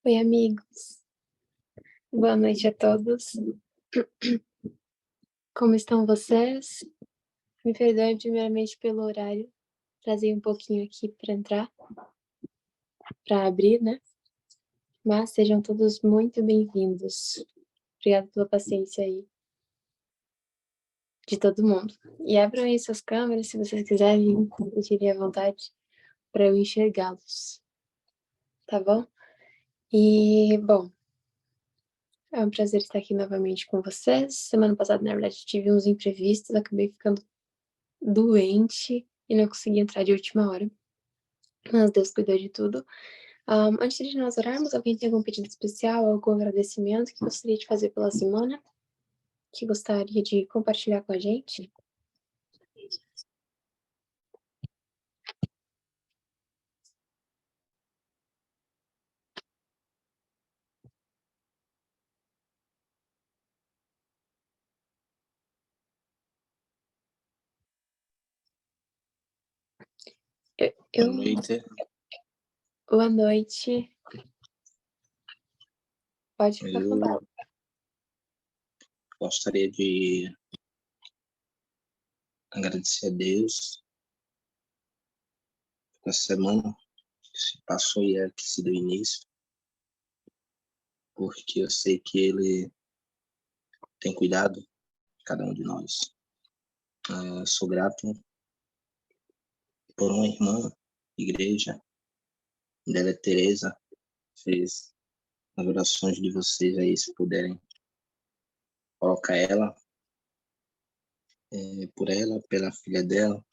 Oi, amigos. Boa noite a todos. Como estão vocês? Me perdoem primeiramente pelo horário. Trazei um pouquinho aqui para entrar, para abrir, né? Mas sejam todos muito bem-vindos. Obrigada pela paciência aí de todo mundo. E abram aí suas câmeras, se vocês quiserem, compartilhem à vontade para eu enxergá-los. Tá bom? E, bom, é um prazer estar aqui novamente com vocês. Semana passada, na verdade, tive uns imprevistos, acabei ficando doente e não consegui entrar de última hora. Mas Deus cuidou de tudo. Antes de nós orarmos, alguém tem algum pedido especial, algum agradecimento que gostaria de fazer pela semana? Que gostaria de compartilhar com a gente? Boa noite. Boa noite. Pode ficar falando. Gostaria de agradecer a Deus por essa semana que se passou e é que se deu início, porque eu sei que Ele tem cuidado de cada um de nós. Sou grato por uma irmã, igreja, dela é Tereza, fez as orações de vocês aí, se puderem colocar ela, por ela, pela filha dela.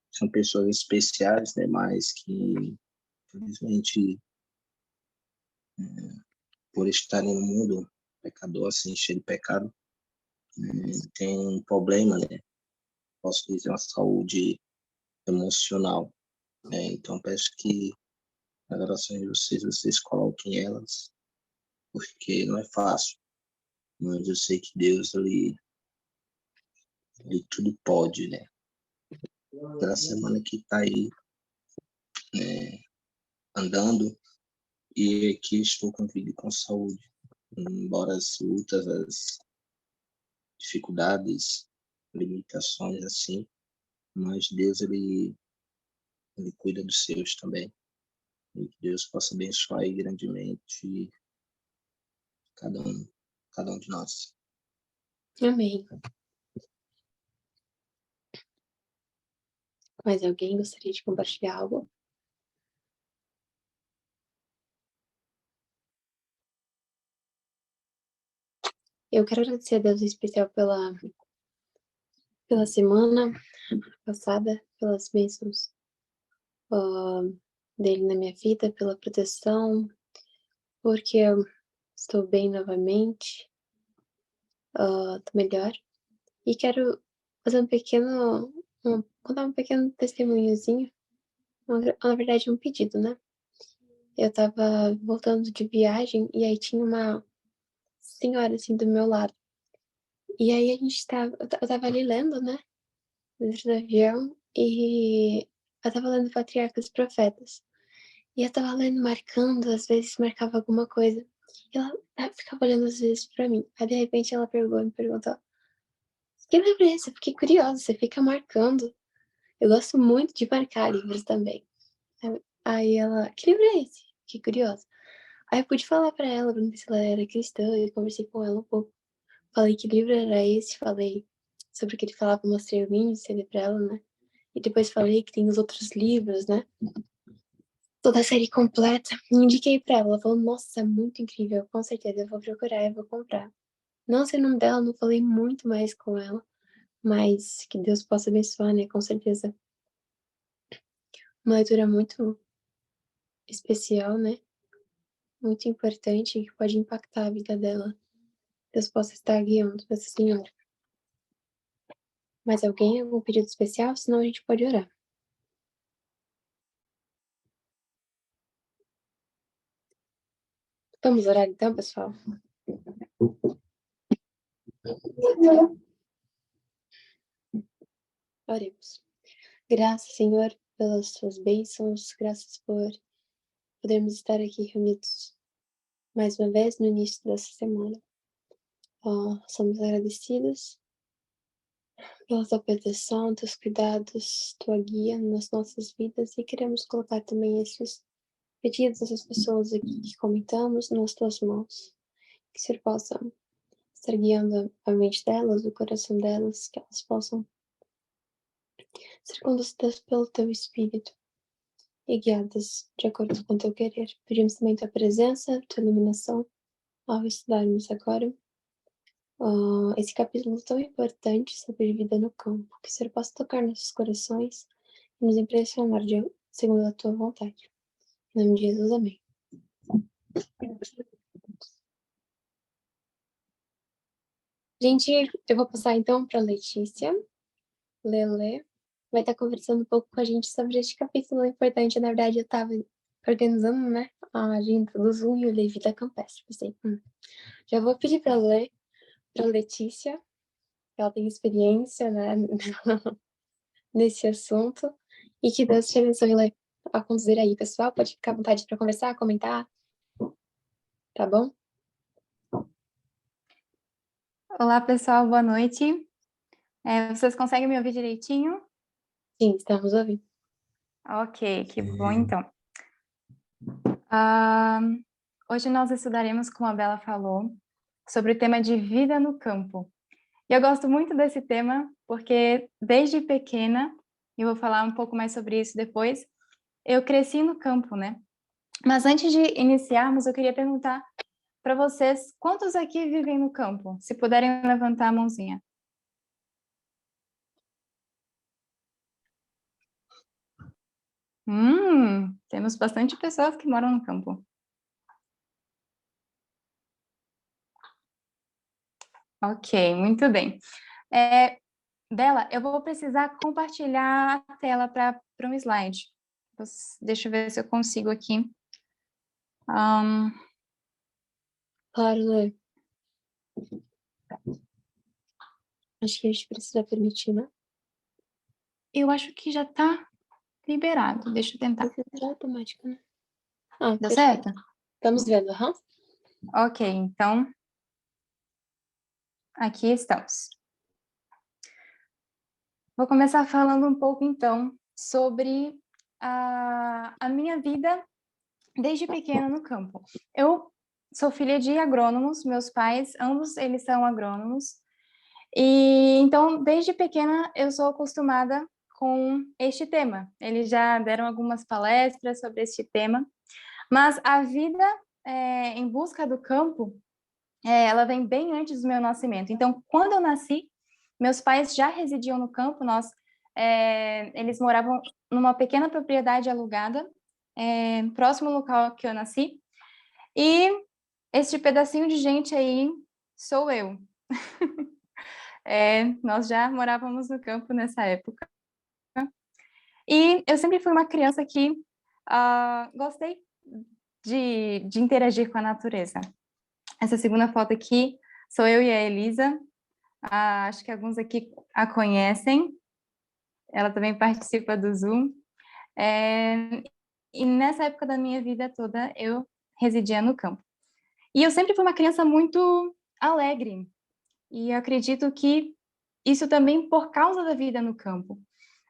São pessoas especiais, né, mas que, infelizmente, por estarem no mundo pecador, assim, cheio de pecado, tem um problema, né? Posso dizer, uma saúde emocional, né? Então, peço que nas orações de vocês coloquem elas, porque não é fácil, mas eu sei que Deus, ele tudo pode, né? Pela semana que está aí, né, andando, e aqui estou com vida e com saúde, embora as lutas, as dificuldades, limitações, assim, mas Deus, ele cuida dos seus também. E que Deus possa abençoar aí grandemente cada um de nós. Amém. Mais alguém gostaria de compartilhar algo? Eu quero agradecer a Deus em especial pela semana passada, pelas bênçãos dele na minha vida, pela proteção, porque eu estou bem novamente, tô melhor. E quero fazer contar um pequeno testemunhozinho, na verdade um pedido, né? Eu tava voltando de viagem e aí tinha uma senhora assim do meu lado. E aí eu tava ali lendo, né? Dentro do avião e eu tava lendo Patriarcas e Profetas. E eu tava lendo, marcando, às vezes marcava alguma coisa. E ela ficava olhando às vezes pra mim. Aí de repente ela me perguntou: que livro é esse? Eu fiquei curiosa, você fica marcando. Eu gosto muito de marcar livros também. Aí ela: que livro é esse? Fiquei curiosa. Aí eu pude falar pra ela, perguntei se ela era cristã, e conversei com ela um pouco. Falei que livro era esse, falei sobre o que ele falava, mostrei o índice pra ela, né? E depois falei que tem os outros livros, né? Toda a série completa. E indiquei pra ela. Ela falou: nossa, é muito incrível, com certeza eu vou procurar e vou comprar. Não sei o nome dela, não falei muito mais com ela, mas que Deus possa abençoar, né? Com certeza. Uma leitura muito especial, né? Muito importante, que pode impactar a vida dela. Deus possa estar guiando essa senhora. Mais alguém? Algum pedido especial? Senão a gente pode orar. Vamos orar então, pessoal? Oremos. Graças, Senhor, pelas suas bênçãos, graças por podermos estar aqui reunidos mais uma vez no início dessa semana. Somos agradecidos pela tua proteção, teus cuidados, tua guia nas nossas vidas e queremos colocar também esses pedidos dessas pessoas aqui que comentamos nas tuas mãos. Que o Senhor possa estar guiando a mente delas, o coração delas, que elas possam ser conduzidas pelo teu Espírito e guiadas de acordo com o teu querer. Pedimos também tua presença, tua iluminação ao estudarmos agora esse capítulo tão importante sobre vida no campo. Que o Senhor possa tocar nossos corações e nos impressionar segundo a tua vontade. Em nome de Jesus, amém. Gente, eu vou passar então para Letícia. Lele vai estar conversando um pouco com a gente sobre este capítulo importante. Na verdade, eu estava organizando, né, a agenda do Zoom e o Levi da Campestre. Pensei, já vou pedir para Letícia, ela tem experiência, né, nesse assunto, e que Deus te abençoe, Lê, a conduzir aí, pessoal. Pode ficar à vontade para conversar, comentar, tá bom? Olá, pessoal, boa noite. Vocês conseguem me ouvir direitinho? Sim, estamos ouvindo. Ok, que bom então. Hoje nós estudaremos, como a Bela falou, sobre o tema de vida no campo. E eu gosto muito desse tema porque desde pequena, e eu vou falar um pouco mais sobre isso depois, eu cresci no campo, né? Mas antes de iniciarmos, eu queria perguntar para vocês, quantos aqui vivem no campo? Se puderem levantar a mãozinha. Temos bastante pessoas que moram no campo. Ok, muito bem. Bela, eu vou precisar compartilhar a tela para um slide. Deixa eu ver se eu consigo aqui. Claro, Lê. Acho que a gente precisa permitir, né? Eu acho que já está liberado. Deixa eu tentar. É automático, né? Deu perfeito. certo? Estamos vendo, aham. Ok, então, aqui estamos. Vou começar falando um pouco, então, sobre a minha vida desde pequena no campo. Eu sou filha de agrônomos, meus pais, ambos eles são agrônomos, e então, desde pequena, eu sou acostumada com este tema. Eles já deram algumas palestras sobre este tema, mas a vida em busca do campo, ela vem bem antes do meu nascimento. Então, quando eu nasci, meus pais já residiam no campo, eles moravam numa pequena propriedade alugada, próximo ao local que eu nasci, e este pedacinho de gente aí sou eu. Nós já morávamos no campo nessa época. E eu sempre fui uma criança que gostei de interagir com a natureza. Essa segunda foto aqui sou eu e a Elisa. Acho que alguns aqui a conhecem. Ela também participa do Zoom. E nessa época da minha vida toda, eu residia no campo. E eu sempre fui uma criança muito alegre. E eu acredito que isso também por causa da vida no campo.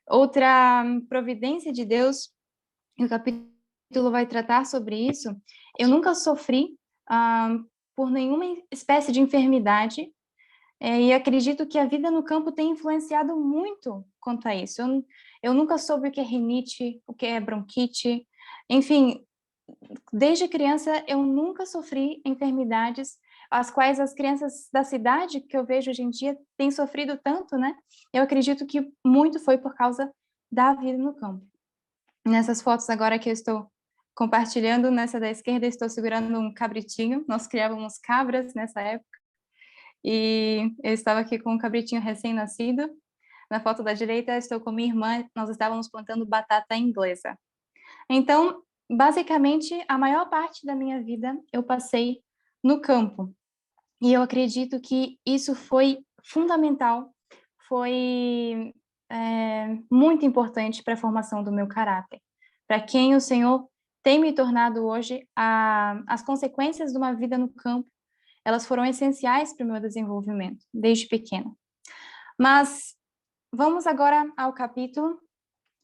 Outra providência de Deus, e o capítulo vai tratar sobre isso, eu nunca sofri por nenhuma espécie de enfermidade, e acredito que a vida no campo tem influenciado muito quanto a isso. Eu nunca soube o que é rinite, o que é bronquite, enfim, desde criança eu nunca sofri enfermidades as quais as crianças da cidade que eu vejo hoje em dia têm sofrido tanto, né? Eu acredito que muito foi por causa da vida no campo. Nessas fotos agora que eu estou compartilhando, nessa da esquerda estou segurando um cabritinho, nós criávamos cabras nessa época, e eu estava aqui com um cabritinho recém-nascido. Na foto da direita estou com minha irmã, nós estávamos plantando batata inglesa. Então, basicamente, a maior parte da minha vida eu passei no campo. E eu acredito que isso foi fundamental, foi muito importante para a formação do meu caráter, para quem o Senhor tem me tornado hoje as consequências de uma vida no campo, elas foram essenciais para o meu desenvolvimento, desde pequena. Mas vamos agora ao capítulo.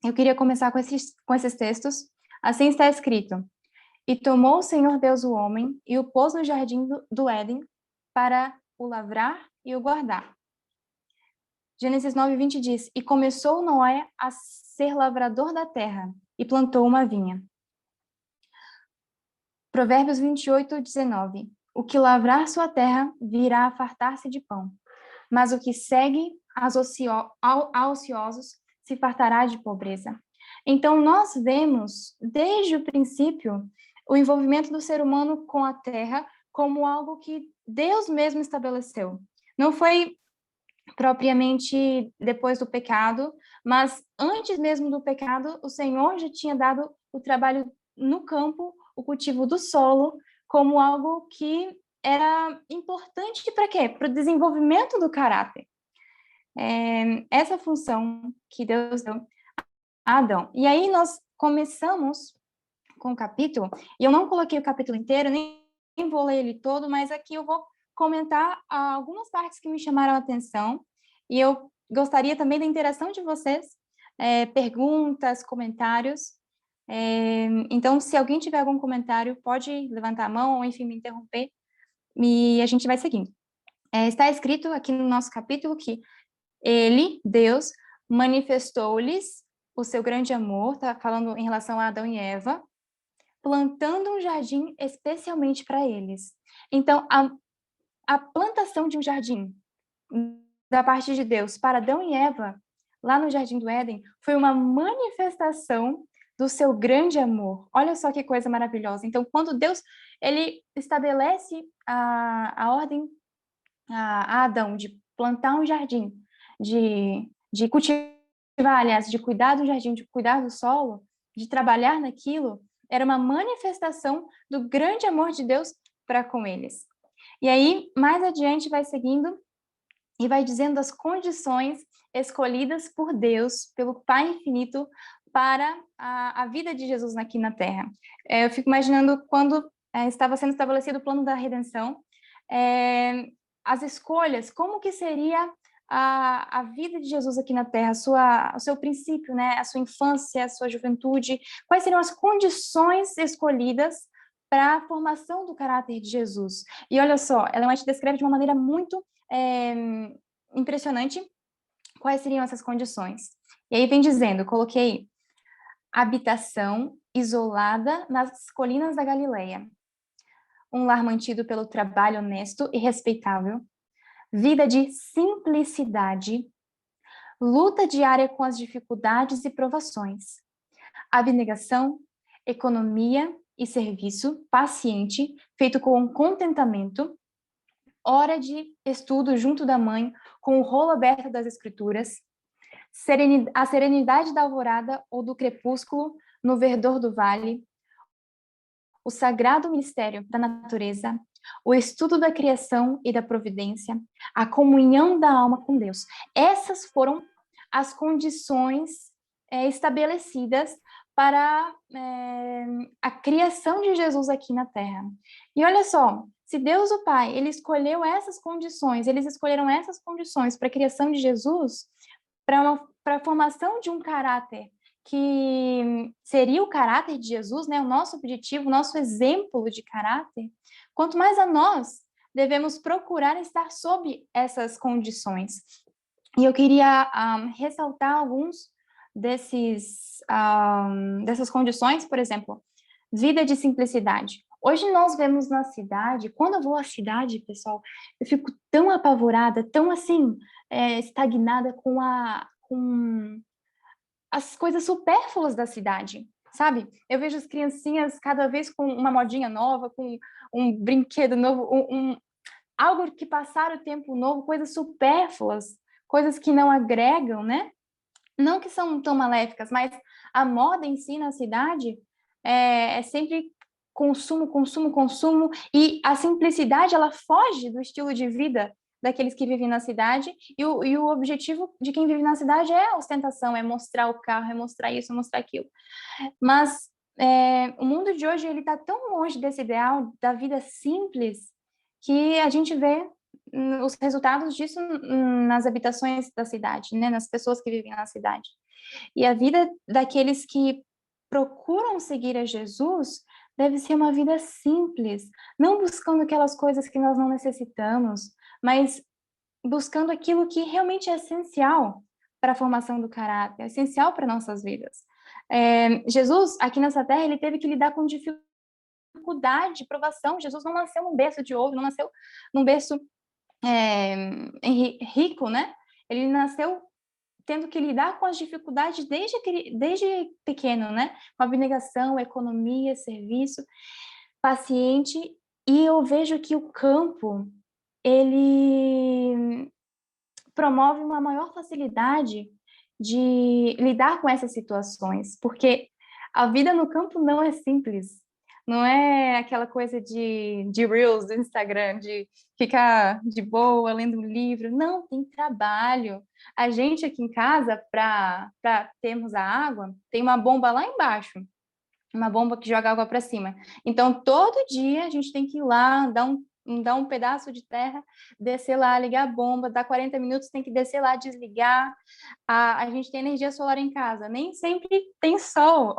Eu queria começar com esses textos. Assim está escrito: E tomou o Senhor Deus o homem e o pôs no jardim do Éden para o lavrar e o guardar. Gênesis 9:20 diz: E começou Noé a ser lavrador da terra e plantou uma vinha. Provérbios 28:19: O que lavrar sua terra virá a fartar-se de pão, mas o que segue a ociosos se fartará de pobreza. Então, nós vemos, desde o princípio, o envolvimento do ser humano com a terra como algo que Deus mesmo estabeleceu. Não foi propriamente depois do pecado, mas antes mesmo do pecado, o Senhor já tinha dado o trabalho no campo, o cultivo do solo, como algo que era importante para quê? Para o desenvolvimento do caráter. Essa função que Deus deu a Adão. E aí nós começamos com o capítulo, e eu não coloquei o capítulo inteiro, nem vou ler ele todo, mas aqui eu vou comentar algumas partes que me chamaram a atenção, e eu gostaria também da interação de vocês, perguntas, comentários. Então, se alguém tiver algum comentário, pode levantar a mão ou, enfim, me interromper, e a gente vai seguindo. Está escrito aqui no nosso capítulo que ele, Deus, manifestou-lhes o seu grande amor, está falando em relação a Adão e Eva, plantando um jardim especialmente para eles. Então, a plantação de um jardim da parte de Deus para Adão e Eva, lá no Jardim do Éden, foi uma manifestação do seu grande amor. Olha só que coisa maravilhosa. Então, quando Deus ele estabelece a ordem a Adão de plantar um jardim, de cultivar, aliás, de cuidar do jardim, de cuidar do solo, de trabalhar naquilo, era uma manifestação do grande amor de Deus para com eles. E aí, mais adiante, vai seguindo e vai dizendo as condições escolhidas por Deus, pelo Pai Infinito, para a vida de Jesus aqui na Terra. Eu fico imaginando quando estava sendo estabelecido o plano da redenção, as escolhas, como que seria a vida de Jesus aqui na Terra, o seu princípio, né? A sua infância, a sua juventude, quais seriam as condições escolhidas para a formação do caráter de Jesus. E olha só, Ellen White descreve de uma maneira muito impressionante quais seriam essas condições. E aí vem dizendo, coloquei habitação isolada nas colinas da Galileia, um lar mantido pelo trabalho honesto e respeitável, vida de simplicidade, luta diária com as dificuldades e provações, abnegação, economia e serviço paciente, feito com contentamento, hora de estudo junto da mãe, com o rolo aberto das escrituras, a serenidade da alvorada ou do crepúsculo no verdor do vale, o sagrado mistério da natureza, o estudo da criação e da providência, a comunhão da alma com Deus. Essas foram as condições estabelecidas para a criação de Jesus aqui na Terra. E olha só, se Deus o Pai, ele escolheu essas condições, eles escolheram essas condições para a criação de Jesus, para a formação de um caráter que seria o caráter de Jesus, né? O nosso objetivo, o nosso exemplo de caráter, quanto mais a nós devemos procurar estar sob essas condições. E eu queria ressaltar alguns dessas condições, por exemplo, vida de simplicidade. Hoje nós vemos na cidade, quando eu vou à cidade, pessoal, eu fico tão apavorada, tão assim, estagnada com as coisas supérfluas da cidade, sabe? Eu vejo as criancinhas cada vez com uma modinha nova, com um brinquedo novo, algo que passaram o tempo novo, coisas supérfluas, coisas que não agregam, né? Não que são tão maléficas, mas a moda em si na cidade é sempre consumo, consumo, consumo, e a simplicidade, ela foge do estilo de vida daqueles que vivem na cidade, e o objetivo de quem vive na cidade é a ostentação, é mostrar o carro, é mostrar isso, é mostrar aquilo. Mas o mundo de hoje ele está tão longe desse ideal da vida simples que a gente vê os resultados disso nas habitações da cidade, né? Nas pessoas que vivem na cidade. E a vida daqueles que procuram seguir a Jesus deve ser uma vida simples, não buscando aquelas coisas que nós não necessitamos, mas buscando aquilo que realmente é essencial para a formação do caráter, é essencial para nossas vidas. Jesus, aqui nessa terra, ele teve que lidar com dificuldade, provação. Jesus não nasceu num berço de ouro, não nasceu num berço rico, né? Ele nasceu tendo que lidar com as dificuldades desde pequeno, né? Com abnegação, economia, serviço, paciente. E eu vejo que o campo, ele promove uma maior facilidade de lidar com essas situações, porque a vida no campo não é simples, não é aquela coisa de Reels do Instagram, de ficar de boa, lendo um livro, não, tem trabalho. A gente aqui em casa, para termos a água, tem uma bomba lá embaixo, uma bomba que joga água para cima. Então, todo dia a gente tem que ir lá, dar um pedaço de terra, descer lá, ligar a bomba, dá 40 minutos, tem que descer lá, desligar. A gente tem energia solar em casa. Nem sempre tem sol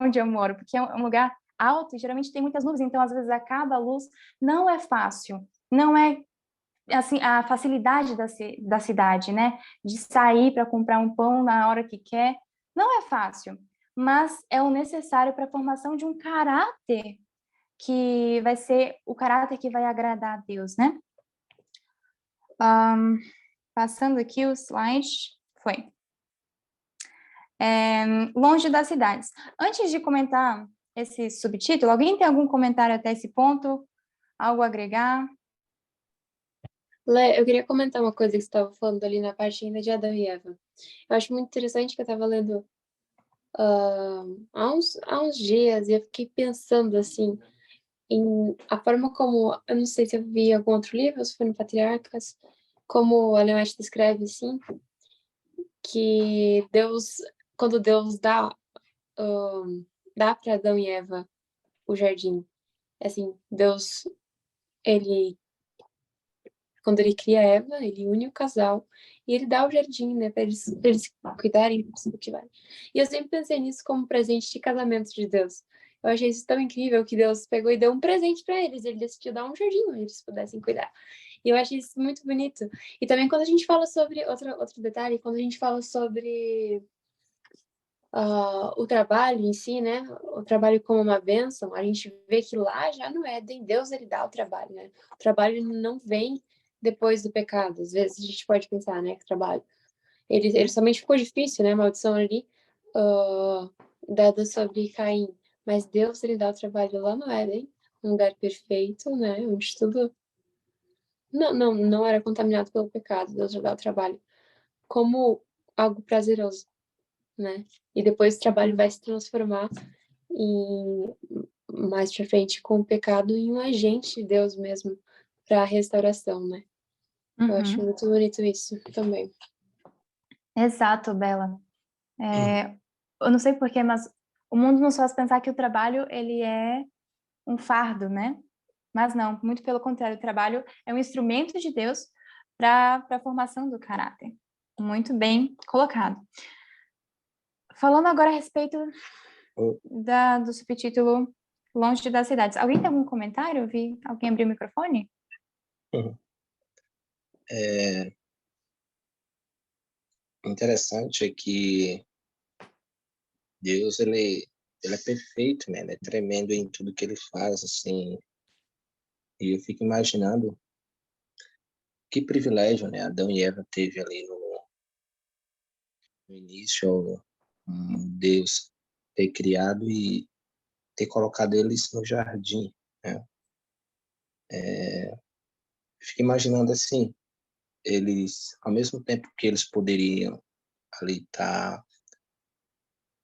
onde eu moro, porque é um lugar alto e geralmente tem muitas nuvens, então às vezes acaba a luz. Não é fácil, não é assim a facilidade da cidade, né? De sair para comprar um pão na hora que quer. Não é fácil, mas é o necessário para a formação de um caráter que vai ser o caráter que vai agradar a Deus, né? Passando aqui o slide, foi. Longe das cidades. Antes de comentar esse subtítulo, alguém tem algum comentário até esse ponto? Algo a agregar? Lé, eu queria comentar uma coisa que você estava falando ali na parte ainda de Adão e Eva. Eu acho muito interessante que eu estava lendo há uns dias e eu fiquei pensando assim em a forma como, eu não sei se eu vi em algum outro livro, ou se foi no Patriarcas, como o Ellen White descreve assim, que Deus, quando Deus dá para Adão e Eva o jardim, assim, Deus, ele quando ele cria Eva, ele une o casal e ele dá o jardim, né, para eles cuidarem, se cultivarem. E eu sempre pensei nisso como presente de casamento de Deus. Eu achei isso tão incrível que Deus pegou e deu um presente para eles. Ele decidiu dar um jardim onde eles pudessem cuidar. E eu achei isso muito bonito. E também quando a gente fala sobre outro detalhe, quando a gente fala sobre o trabalho em si, né? O trabalho como uma bênção, a gente vê que lá já no Éden, Deus ele dá o trabalho, né? O trabalho não vem depois do pecado. Às vezes a gente pode pensar, né, que o trabalho ele somente ficou difícil, né? A maldição ali dada sobre Caim. Mas Deus ele dá o trabalho lá no Éden, um lugar perfeito, né? Onde tudo não era contaminado pelo pecado. Deus já dá o trabalho como algo prazeroso, né? E depois o trabalho vai se transformar em, mais pra frente com o pecado em um agente de Deus mesmo para a restauração, né? Eu acho muito bonito isso também. Exato, Bela. Eu não sei porquê, mas o mundo nos faz pensar que o trabalho ele é um fardo, né? Mas não, muito pelo contrário, o trabalho é um instrumento de Deus para a formação do caráter. Muito bem colocado. Falando agora a respeito do subtítulo Longe das Cidades. Alguém tem algum comentário? Eu vi alguém abrir o microfone? Interessante é que Deus, ele é perfeito, né? Ele é tremendo em tudo que ele faz, assim. E eu fico imaginando que privilégio, né? Adão e Eva teve ali no início, Deus ter criado e ter colocado eles no jardim, né? Fico imaginando assim, eles, ao mesmo tempo que eles poderiam ali estar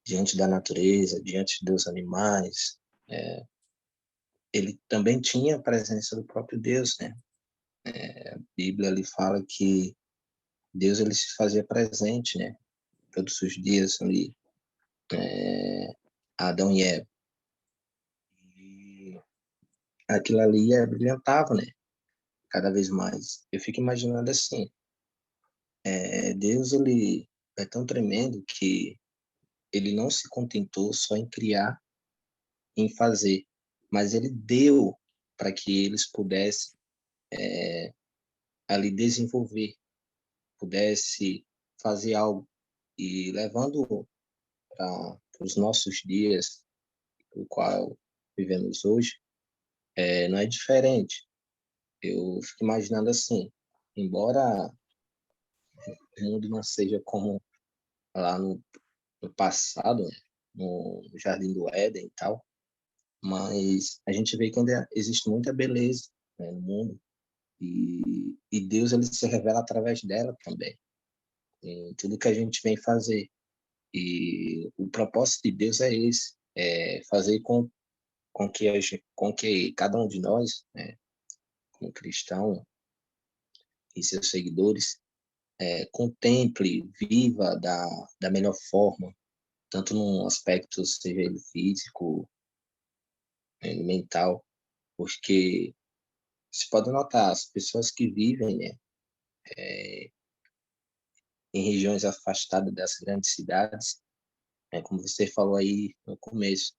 diante da natureza, diante dos animais, ele também tinha a presença do próprio Deus, né? A Bíblia ali fala que Deus ele se fazia presente, né? Todos os dias ali, Adão e Eva. E aquilo ali brilhantava, né? Cada vez mais. Eu fico imaginando assim, Deus, ele é tão tremendo que ele não se contentou só em criar, em fazer, mas ele deu para que eles pudessem ali desenvolver, pudesse fazer algo. E levando para os nossos dias, o qual vivemos hoje, não é diferente. Eu fico imaginando assim, embora o mundo não seja como lá no passado, né, no Jardim do Éden e tal, mas a gente vê que ainda existe muita beleza, né, no mundo, e Deus, ele se revela através dela também, em tudo que a gente vem fazer. E o propósito de Deus é esse, é fazer com que cada um de nós, né, como cristão e seus seguidores, contemple, viva da melhor forma, tanto num aspecto, seja ele físico, mental, porque você pode notar, as pessoas que vivem, né, em regiões afastadas das grandes cidades, como você falou aí no começo,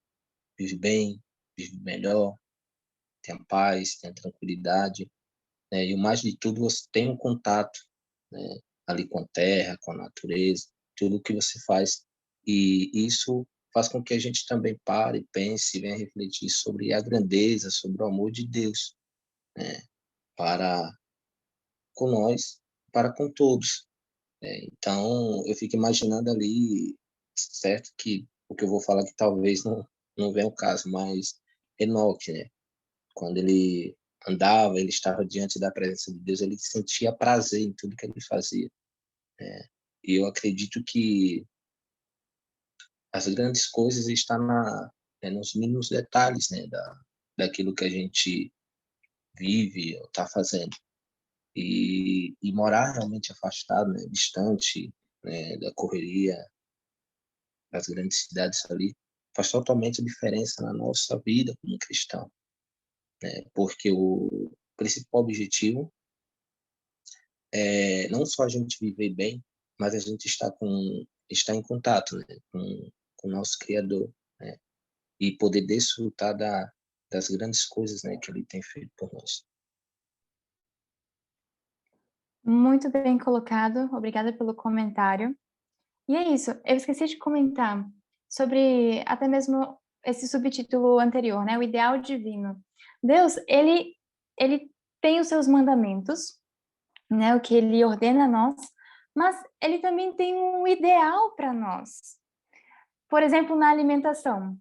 vive bem, vive melhor, tem a paz, tem a tranquilidade, né, e o mais de tudo, você tem um contato, né, ali com a terra, com a natureza, tudo que você faz. E isso faz com que a gente também pare, pense, venha refletir sobre a grandeza, sobre o amor de Deus, né, para com nós, para com todos. Então, eu fico imaginando ali, certo, que o que eu vou falar que talvez não venha o caso, mas Enoque, né, quando ele andava, ele estava diante da presença de Deus, ele sentia prazer em tudo que ele fazia. Né? E eu acredito que as grandes coisas estão nos mínimos detalhes, né, daquilo que a gente vive ou está fazendo. E morar realmente afastado, né, distante, né, da correria das grandes cidades ali, faz totalmente diferença na nossa vida como cristão, né? Porque o principal objetivo não só a gente viver bem, mas a gente está em contato, né, com o nosso Criador, né, e poder desfrutar das grandes coisas, né, que Ele tem feito por nós. Muito bem colocado, obrigada pelo comentário. E é isso, eu esqueci de comentar sobre até mesmo esse subtítulo anterior, né? O ideal divino. Deus, ele tem os seus mandamentos, né? O que ele ordena a nós, mas ele também tem um ideal para nós. Por exemplo, na alimentação.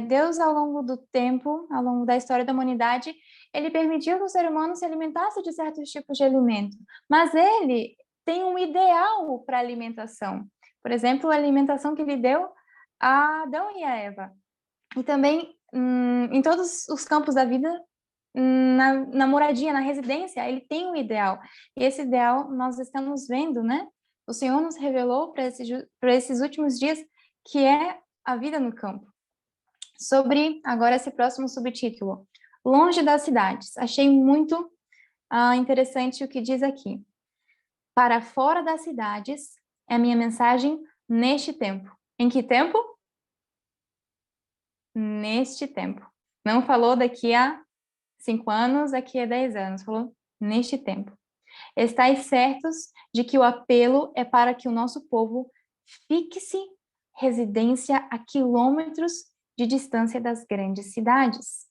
Deus, ao longo do tempo, ao longo da história da humanidade, ele permitiu que o ser humano se alimentasse de certos tipos de alimento, mas ele tem um ideal para a alimentação. Por exemplo, a alimentação que ele deu a Adão e a Eva. E também, em todos os campos da vida, na moradia, na residência, ele tem um ideal. E esse ideal nós estamos vendo, né? O Senhor nos revelou para esses últimos dias que é a vida no campo. Sobre agora esse próximo subtítulo, longe das cidades. Achei muito interessante o que diz aqui. Para fora das cidades é a minha mensagem neste tempo. Em que tempo? Neste tempo. Não falou daqui a 5 anos, daqui a 10 anos. Falou neste tempo. Estais certos de que o apelo é para que o nosso povo fixe residência a quilômetros de distância das grandes cidades.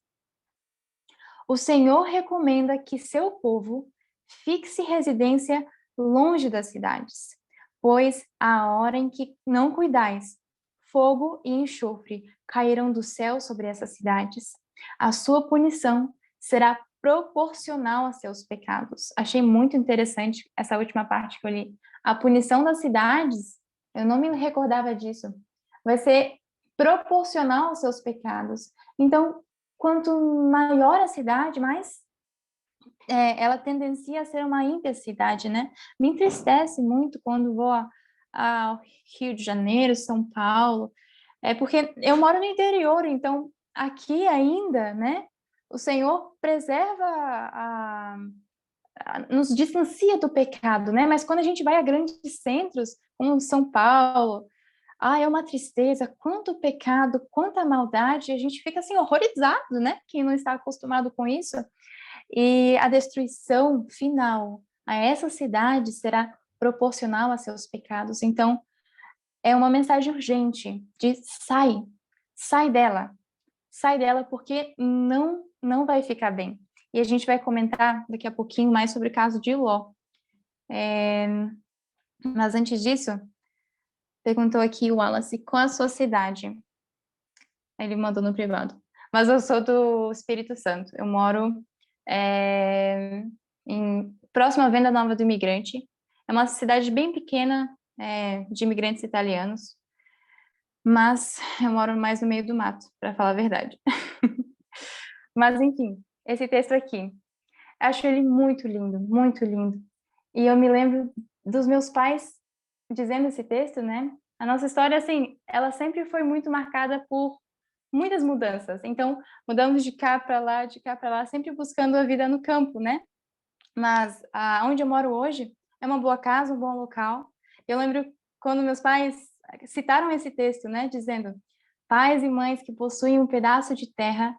O Senhor recomenda que seu povo fixe residência longe das cidades, pois a hora em que não cuidais, fogo e enxofre cairão do céu sobre essas cidades. A sua punição será proporcional a seus pecados. Achei muito interessante essa última parte que eu li. A punição das cidades, eu não me recordava disso, vai ser proporcional aos seus pecados. Então, quanto maior a cidade, mais ela tendencia a ser uma ímpia cidade, né? Me entristece muito quando vou ao Rio de Janeiro, São Paulo, É porque eu moro no interior, então aqui ainda, né? O Senhor preserva nos distancia do pecado, né? Mas quando a gente vai a grandes centros, como São Paulo, é uma tristeza, quanto pecado, quanta maldade, a gente fica assim horrorizado, né? Quem não está acostumado com isso. E a destruição final a essa cidade será proporcional a seus pecados. Então, é uma mensagem urgente de sai dela, porque não vai ficar bem. E a gente vai comentar daqui a pouquinho mais sobre o caso de Ló. Mas antes disso, perguntou aqui o Wallace, qual a sua cidade? Ele mandou no privado. Mas eu sou do Espírito Santo. Eu moro próximo à Venda Nova do Imigrante. É uma cidade bem pequena, de imigrantes italianos. Mas eu moro mais no meio do mato, para falar a verdade. Mas, enfim, esse texto aqui. Acho ele muito lindo, muito lindo. E eu me lembro dos meus pais dizendo esse texto, né? A nossa história, assim, ela sempre foi muito marcada por muitas mudanças. Então, mudamos de cá para lá, sempre buscando a vida no campo, né? Mas onde eu moro hoje é uma boa casa, um bom local. Eu lembro quando meus pais citaram esse texto, né? Dizendo, pais e mães que possuem um pedaço de terra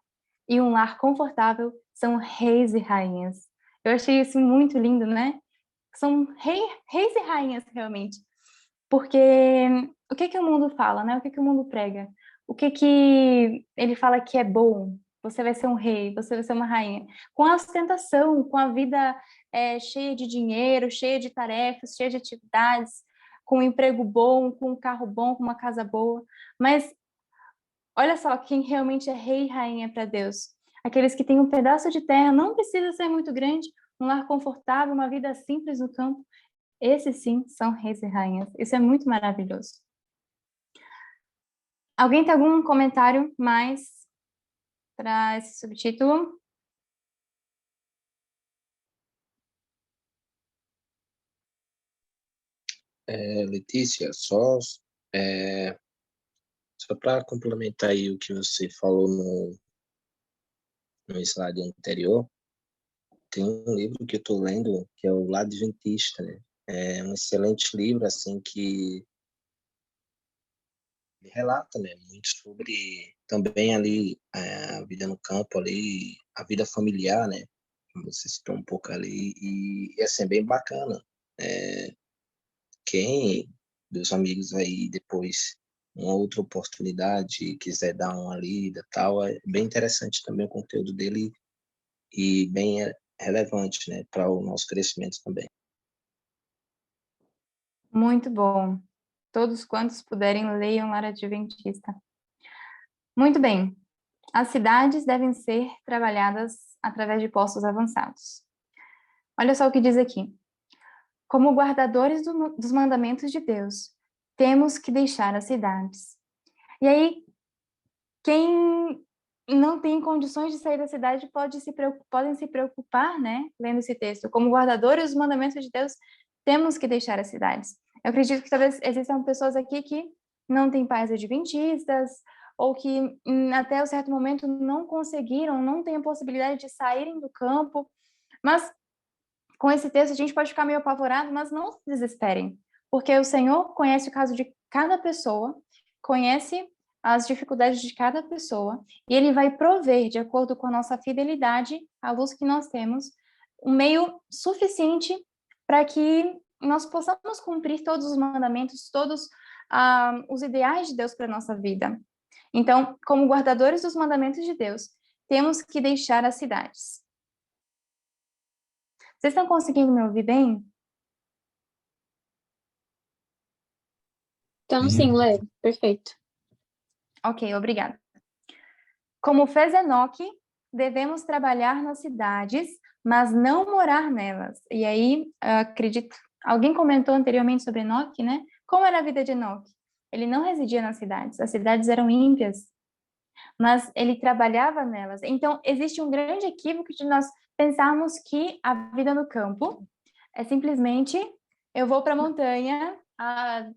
e um lar confortável são reis e rainhas. Eu achei isso muito lindo, né? São reis e rainhas, realmente. Porque o que o mundo fala, né? O que o mundo prega? O que ele fala que é bom? Você vai ser um rei, você vai ser uma rainha. Com a ostentação, com a vida cheia de dinheiro, cheia de tarefas, cheia de atividades, com um emprego bom, com um carro bom, com uma casa boa. Mas olha só, quem realmente é rei e rainha para Deus. Aqueles que têm um pedaço de terra, não precisa ser muito grande, um lar confortável, uma vida simples no campo. Esses sim são reis e rainhas. Isso é muito maravilhoso. Alguém tem algum comentário mais para esse subtítulo? Letícia, só para complementar aí o que você falou no slide anterior, tem um livro que eu estou lendo que é o Lado Adventista, né? É um excelente livro, assim, que relata, né, muito sobre também ali a vida no campo ali, a vida familiar, né? Como você citou um pouco ali, e assim, é bem bacana. Quem dos amigos aí depois uma outra oportunidade quiser dar uma lida tal, é bem interessante também o conteúdo dele e bem relevante, né, para o nosso crescimento também. Muito bom. Todos quantos puderem, leiam Lar Adventista. Muito bem. As cidades devem ser trabalhadas através de postos avançados. Olha só o que diz aqui. Como guardadores dos mandamentos de Deus, temos que deixar as cidades. E aí, quem não tem condições de sair da cidade podem se preocupar, né, lendo esse texto. Como guardadores dos mandamentos de Deus, temos que deixar as cidades. Eu acredito que talvez existam pessoas aqui que não têm pais adventistas, ou que até um certo momento não conseguiram, não têm a possibilidade de saírem do campo, mas com esse texto a gente pode ficar meio apavorado, mas não se desesperem, porque o Senhor conhece o caso de cada pessoa, conhece as dificuldades de cada pessoa, e Ele vai prover, de acordo com a nossa fidelidade, a luz que nós temos, um meio suficiente para que nós possamos cumprir todos os mandamentos, todos os ideais de Deus para a nossa vida. Então, como guardadores dos mandamentos de Deus, temos que deixar as cidades. Vocês estão conseguindo me ouvir bem? Então, sim, Lê, perfeito. Ok, obrigada. Como fez Enoque, devemos trabalhar nas cidades, mas não morar nelas. E aí, acredito, alguém comentou anteriormente sobre Enoque, né? Como era a vida de Enoque? Ele não residia nas cidades, as cidades eram ímpias, mas ele trabalhava nelas. Então, existe um grande equívoco de nós pensarmos que a vida no campo é simplesmente eu vou para a montanha a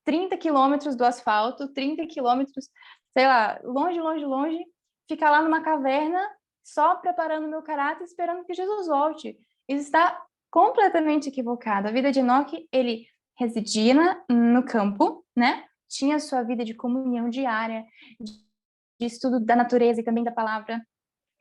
30 quilômetros do asfalto, 30 quilômetros, sei lá, longe, longe, longe, ficar lá numa caverna, só preparando o meu caráter, esperando que Jesus volte. Isso está completamente equivocado. A vida de Enoque, ele residia no campo, né? Tinha sua vida de comunhão diária, de estudo da natureza e também da palavra,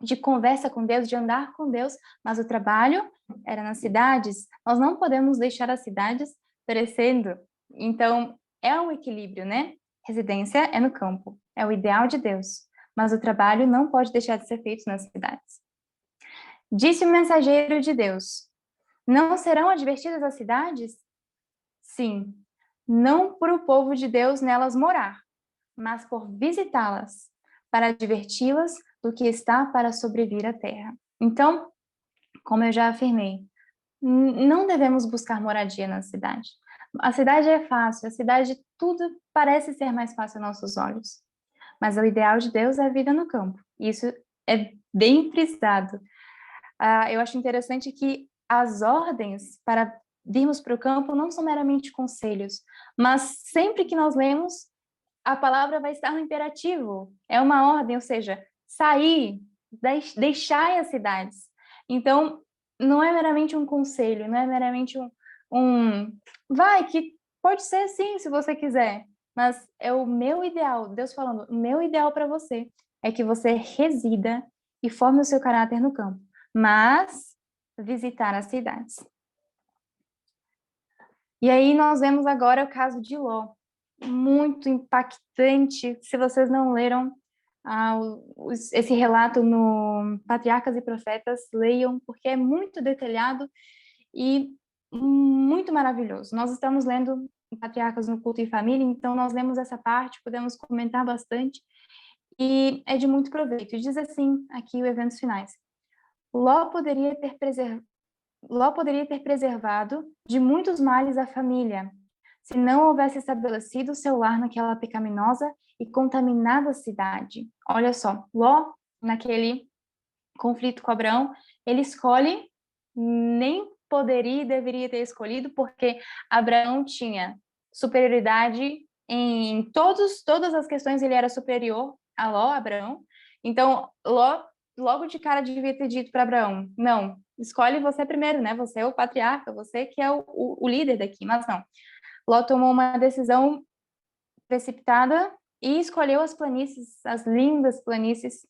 de conversa com Deus, de andar com Deus, mas o trabalho era nas cidades. Nós não podemos deixar as cidades perecendo. Então, é um equilíbrio, né? Residência é no campo, é o ideal de Deus, mas o trabalho não pode deixar de ser feito nas cidades. Disse o mensageiro de Deus: não serão advertidas as cidades? Sim, não por o povo de Deus nelas morar, mas por visitá-las, para adverti-las do que está para sobrevir à terra. Então, como eu já afirmei, não devemos buscar moradia na cidade. A cidade é fácil, a cidade tudo parece ser mais fácil aos nossos olhos. Mas o ideal de Deus é a vida no campo. Isso é bem frisado. Eu acho interessante que as ordens para virmos para o campo não são meramente conselhos, mas sempre que nós lemos, a palavra vai estar no imperativo. É uma ordem, ou seja, sair, deixar as cidades. Então, não é meramente um conselho, não é meramente vai, que pode ser sim, se você quiser, mas é o meu ideal, Deus falando, o meu ideal para você é que você resida e forme o seu caráter no campo, mas visitar as cidades. E aí nós vemos agora o caso de Ló, muito impactante. Se vocês não leram esse relato no Patriarcas e Profetas, leiam, porque é muito detalhado e muito maravilhoso. Nós estamos lendo Patriarcas no Culto e Família, então nós lemos essa parte, podemos comentar bastante, e é de muito proveito. Diz assim aqui o Eventos Finais: Ló poderia ter preservado de muitos males a família, se não houvesse estabelecido seu lar naquela pecaminosa e contaminada cidade. Olha só, Ló, naquele conflito com Abraão, ele escolhe, nem poderia e deveria ter escolhido, porque Abraão tinha superioridade em todas as questões, ele era superior a Ló, Abraão. Então, Ló, logo de cara, devia ter dito para Abraão: não, escolhe você primeiro, né? Você é o patriarca, você que é o líder daqui, mas não. Ló tomou uma decisão precipitada e escolheu as planícies, as lindas planícies,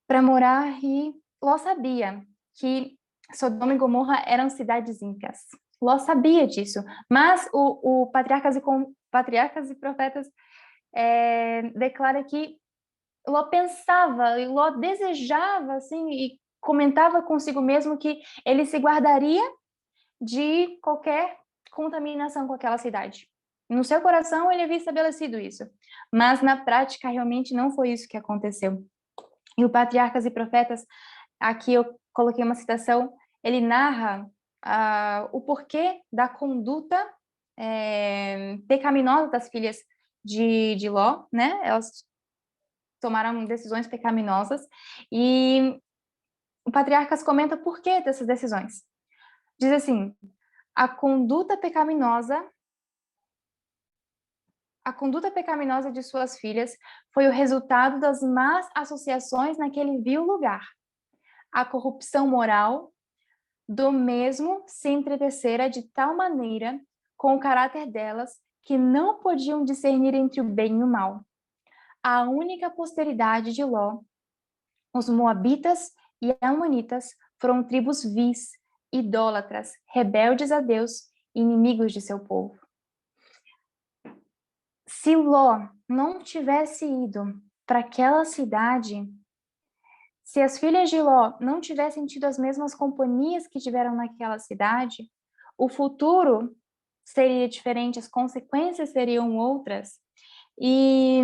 para morar, e Ló sabia que Sodoma e Gomorra eram cidades ímpias. Ló sabia disso, mas o Patriarcas e Profetas declara que Ló pensava, e Ló desejava, assim, e comentava consigo mesmo que ele se guardaria de qualquer contaminação com aquela cidade. No seu coração, ele havia estabelecido isso, mas na prática, realmente não foi isso que aconteceu. E o Patriarcas e Profetas, aqui eu coloquei uma citação, ele narra o porquê da conduta pecaminosa das filhas de Ló, né? Elas tomaram decisões pecaminosas, e o Patriarcas comenta o porquê dessas decisões. Diz assim: a conduta pecaminosa de suas filhas foi o resultado das más associações naquele vil lugar. A corrupção moral do mesmo se entretecera de tal maneira com o caráter delas que não podiam discernir entre o bem e o mal. A única posteridade de Ló, os moabitas e amonitas, foram tribos vis, idólatras, rebeldes a Deus e inimigos de seu povo. Se Ló não tivesse ido para aquela cidade, se as filhas de Ló não tivessem tido as mesmas companhias que tiveram naquela cidade, o futuro seria diferente, as consequências seriam outras. E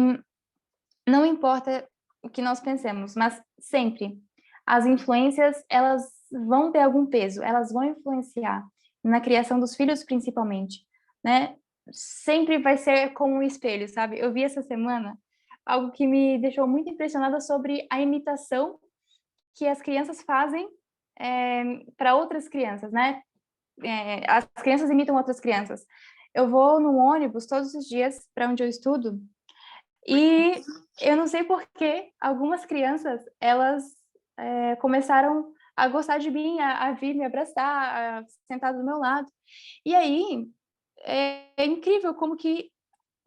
não importa o que nós pensemos, mas sempre as influências, elas vão ter algum peso, elas vão influenciar na criação dos filhos, principalmente, né? Sempre vai ser como um espelho, sabe? Eu vi essa semana algo que me deixou muito impressionada sobre a imitação que as crianças fazem para outras crianças, né? As crianças imitam outras crianças. eu vou no ônibus todos os dias para onde eu estudo, e eu não sei por que algumas crianças, elas começaram a gostar de mim, a vir me abraçar, a sentar do meu lado. E aí, é incrível como que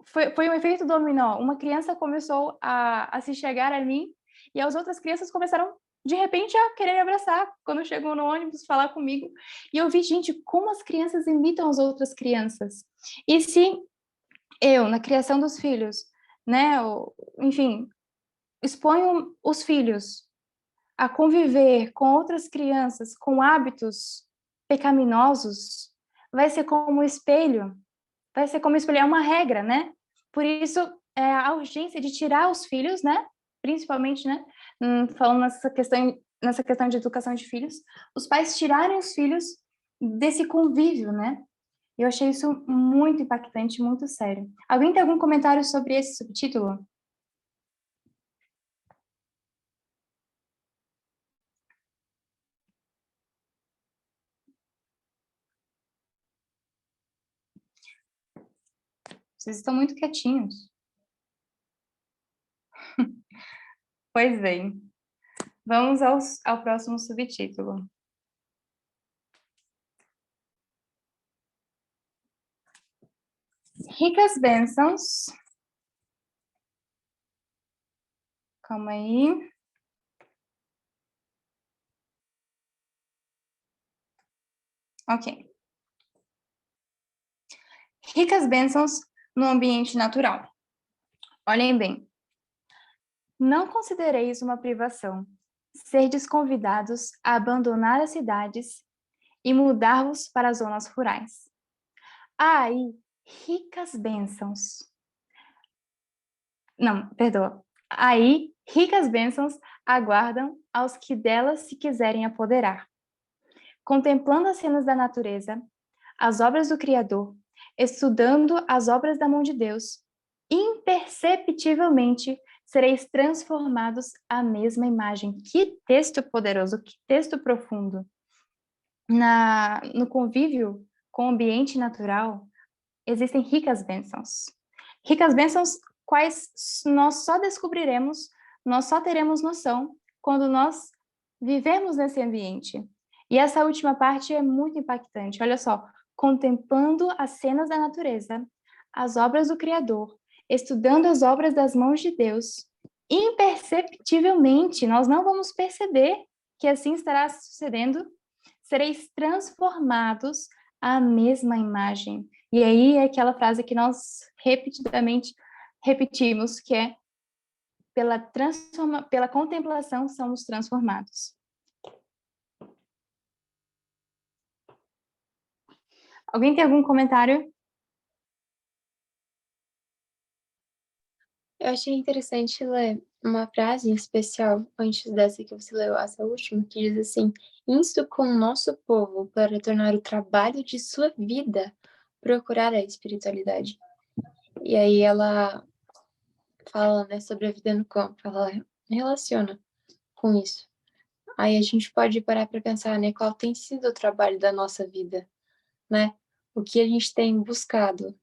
foi um efeito dominó. Uma criança começou a se chegar a mim, e as outras crianças começaram, de repente, a querer me abraçar quando chegam no ônibus, falar comigo. E eu vi, gente, como as crianças imitam as outras crianças. E se eu, na criação dos filhos, né, enfim, exponho os filhos a conviver com outras crianças com hábitos pecaminosos, vai ser como espelho, é uma regra, né? Por isso, a urgência de tirar os filhos, né? Principalmente, né? Falando nessa questão de educação de filhos, os pais tirarem os filhos desse convívio, né? Eu achei isso muito impactante, muito sério. Alguém tem algum comentário sobre esse subtítulo? Vocês estão muito quietinhos. Pois bem. Vamos ao próximo subtítulo. Ricas bênçãos. Calma aí. Ok. Ricas bênçãos no ambiente natural. Olhem bem. Não considereis uma privação serdes convidados a abandonar as cidades e mudar-vos para as zonas rurais. Há aí ricas bênçãos. Não, perdoa. Aí ricas bênçãos aguardam aos que delas se quiserem apoderar. Contemplando as cenas da natureza, as obras do Criador, estudando as obras da mão de Deus, imperceptivelmente sereis transformados à mesma imagem. Que texto poderoso, que texto profundo. No convívio com o ambiente natural, existem ricas bênçãos. Ricas bênçãos quais nós só descobriremos, nós só teremos noção quando nós vivemos nesse ambiente. E essa última parte é muito impactante. Olha só, contemplando as cenas da natureza, as obras do Criador, estudando as obras das mãos de Deus, imperceptivelmente, nós não vamos perceber que assim estará sucedendo, sereis transformados à mesma imagem. E aí é aquela frase que nós repetidamente repetimos, que é pela contemplação somos transformados. Alguém tem algum comentário? Eu achei interessante ler uma frase em especial, antes dessa que você leu, essa última, que diz assim: insto com o nosso povo para tornar o trabalho de sua vida procurar a espiritualidade. E aí ela fala, né, sobre a vida no campo, ela relaciona com isso. Aí a gente pode parar para pensar, né, qual tem sido o trabalho da nossa vida, né? O que a gente tem buscado?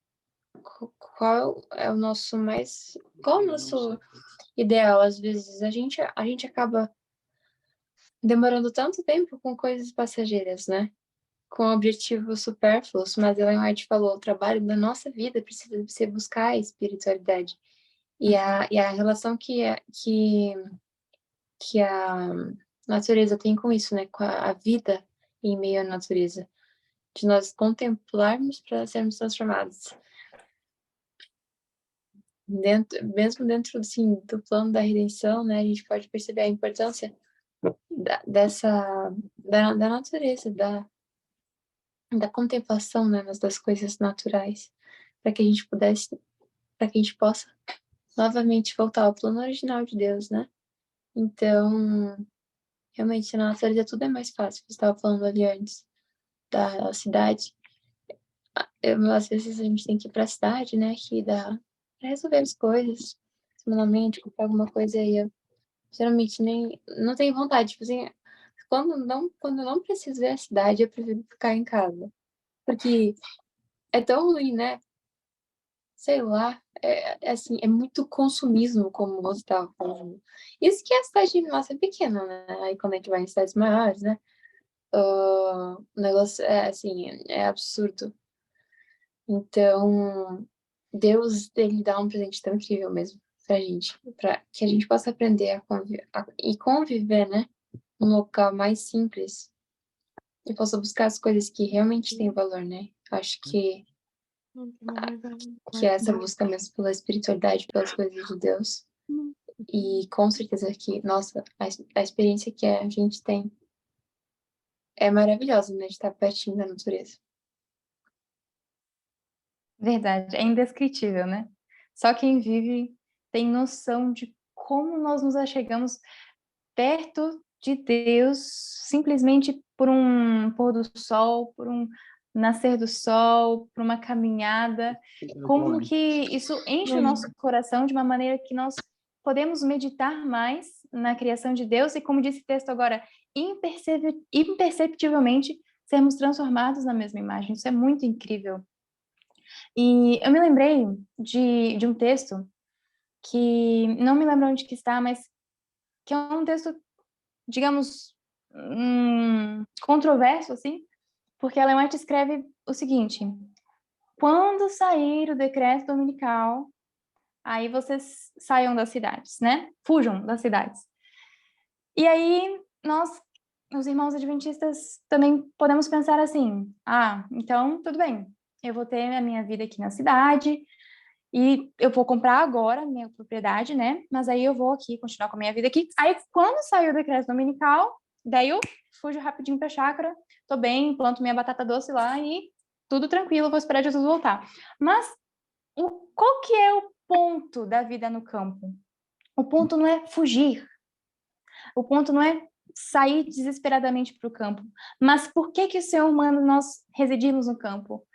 Qual é o nosso mais... Qual é o nosso ideal? Às vezes a gente acaba demorando tanto tempo com coisas passageiras, né? Com objetivos supérfluos, mas Ellen White falou, o trabalho da nossa vida precisa ser buscar a espiritualidade. E a relação que a natureza tem com isso, né? Com a vida em meio à natureza. De nós contemplarmos para sermos transformados. Mesmo dentro assim, do plano da redenção, né? A gente pode perceber a importância da natureza, da contemplação, né? Das coisas naturais. Para que a gente possa novamente voltar ao plano original de Deus, né? Então, realmente, na natureza tudo é mais fácil. Você estava falando ali antes da cidade. Às vezes a gente tem que ir para a cidade, né? Para resolver as coisas semanalmente, comprar alguma coisa aí. Eu geralmente nem não tenho vontade. Tipo assim, quando não preciso ver a cidade, eu prefiro ficar em casa. Porque é tão ruim, né? Sei lá, assim, é muito consumismo, como você estava falando. Isso que a cidade nossa é pequena, né? Aí quando a gente vai em cidades maiores, né? O negócio é assim, é absurdo. Então, Deus, ele dá um presente tão incrível mesmo pra gente, pra que a gente possa aprender e conviver, né? Num local mais simples e possa buscar as coisas que realmente têm valor, né? Acho que é essa busca mesmo pela espiritualidade, pelas coisas de Deus. E com certeza que, nossa, a experiência que a gente tem é maravilhosa, né? De estar pertinho da natureza. Verdade, é indescritível, né? Só quem vive tem noção de como nós nos achegamos perto de Deus simplesmente por um pôr do sol, por um nascer do sol, por uma caminhada. Como que isso enche o nosso coração de uma maneira que nós podemos meditar mais na criação de Deus e, como disse o texto agora, imperceptivelmente sermos transformados na mesma imagem. Isso é muito incrível. E eu me lembrei de um texto que não me lembro onde que está, mas que é um texto, digamos, controverso, assim, porque Ellen White escreve o seguinte: quando sair o decreto dominical, aí vocês saiam das cidades, né? Fujam das cidades. E aí nós, os irmãos adventistas, também podemos pensar assim: então tudo bem, eu vou ter a minha vida aqui na cidade, e eu vou comprar agora minha propriedade, né? Mas aí eu vou aqui continuar com a minha vida aqui. Aí, quando sair o decreto dominical, daí eu fujo rapidinho pra chácara, tô bem, planto minha batata doce lá e tudo tranquilo, vou esperar Jesus voltar. Mas qual que é o ponto da vida no campo? O ponto não é fugir. O ponto não é sair desesperadamente para o campo. Mas por que o ser humano nós residimos no campo?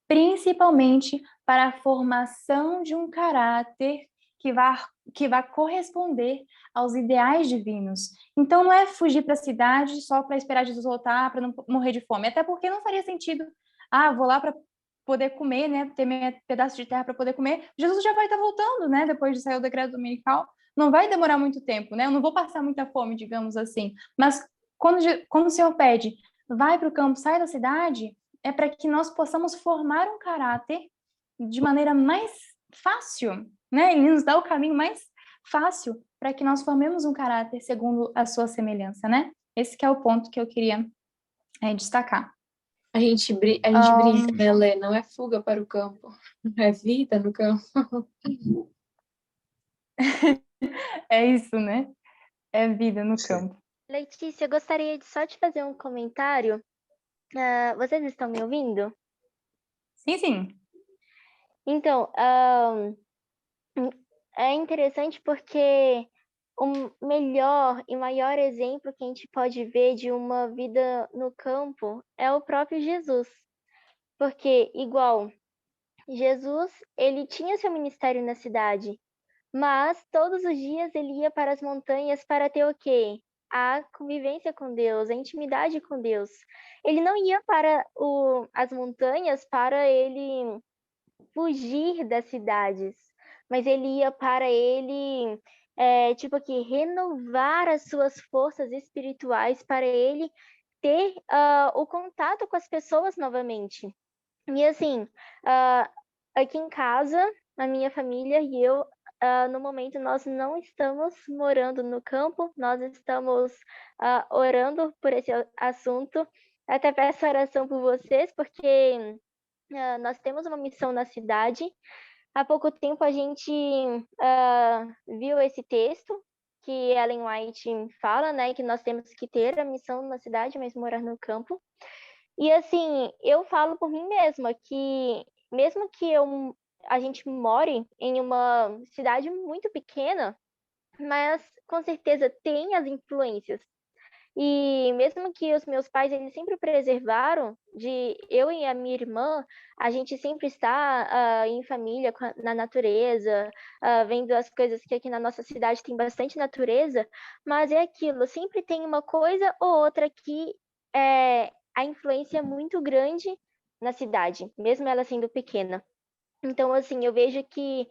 Principalmente para a formação de um caráter que vá corresponder aos ideais divinos. Então, não é fugir para a cidade só para esperar Jesus voltar, para não morrer de fome. Até porque não faria sentido, vou lá para poder comer, né, ter meu pedaço de terra para poder comer. Jesus já vai estar voltando, né, depois de sair o decreto dominical. Não vai demorar muito tempo, né? Eu não vou passar muita fome, digamos assim. Mas quando o Senhor pede, vai para o campo, sai da cidade, é para que nós possamos formar um caráter de maneira mais fácil, né? Ele nos dá o caminho mais fácil para que nós formemos um caráter segundo a sua semelhança, né? Esse que é o ponto que eu queria destacar. A gente brinca, né, Lê? Não é fuga para o campo, é vida no campo. É isso, né? É vida no campo. Letícia, eu gostaria só de fazer um comentário. Vocês estão me ouvindo? Sim, sim. Então, é interessante porque o melhor e maior exemplo que a gente pode ver de uma vida no campo é o próprio Jesus. Porque, igual, Jesus, ele tinha seu ministério na cidade, mas todos os dias ele ia para as montanhas para ter o quê? A convivência com Deus, a intimidade com Deus. Ele não ia para as montanhas para ele fugir das cidades, mas ele ia para ele, tipo aqui, renovar as suas forças espirituais para ele ter o contato com as pessoas novamente. E assim, aqui em casa, a minha família e eu, no momento nós não estamos morando no campo, nós estamos orando por esse assunto. Até peço oração por vocês, porque nós temos uma missão na cidade. Há pouco tempo a gente viu esse texto que Ellen White fala, né, que nós temos que ter a missão na cidade, mas morar no campo. E assim, eu falo por mim mesma que mesmo que a gente more em uma cidade muito pequena, mas com certeza tem as influências. E mesmo que os meus pais, eles sempre preservaram de eu e a minha irmã, a gente sempre está em família, na natureza, vendo as coisas que aqui na nossa cidade tem bastante natureza, mas é aquilo, sempre tem uma coisa ou outra que a influência é muito grande na cidade, mesmo ela sendo pequena. Então, assim, eu vejo que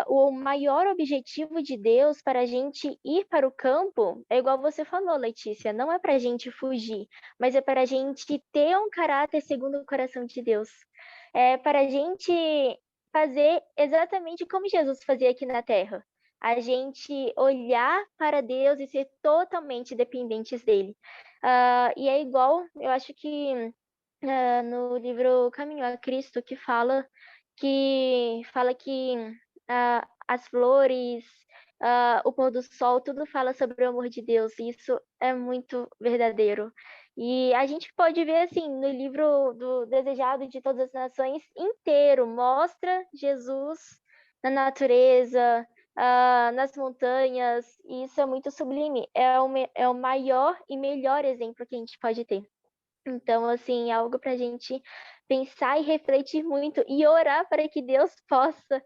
o maior objetivo de Deus para a gente ir para o campo é igual você falou, Letícia, não é para a gente fugir, mas é para a gente ter um caráter segundo o coração de Deus. É para a gente fazer exatamente como Jesus fazia aqui na Terra. A gente olhar para Deus e ser totalmente dependentes dele. E é igual, eu acho que no livro Caminho a Cristo, que fala que as flores, o pôr do sol, tudo fala sobre o amor de Deus, e isso é muito verdadeiro. E a gente pode ver, assim, no livro do Desejado de Todas as Nações inteiro, mostra Jesus na natureza, nas montanhas, e isso é muito sublime. É o maior e melhor exemplo que a gente pode ter. Então, assim, é algo para a gente pensar e refletir muito e orar para que Deus possa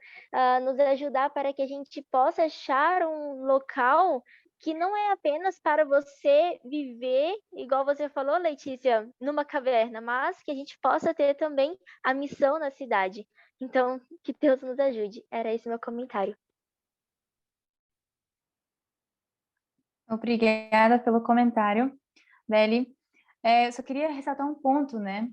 nos ajudar para que a gente possa achar um local que não é apenas para você viver, igual você falou, Letícia, numa caverna, mas que a gente possa ter também a missão na cidade. Então, que Deus nos ajude. Era esse meu comentário. Obrigada pelo comentário, Beli. Eu só queria ressaltar um ponto, né?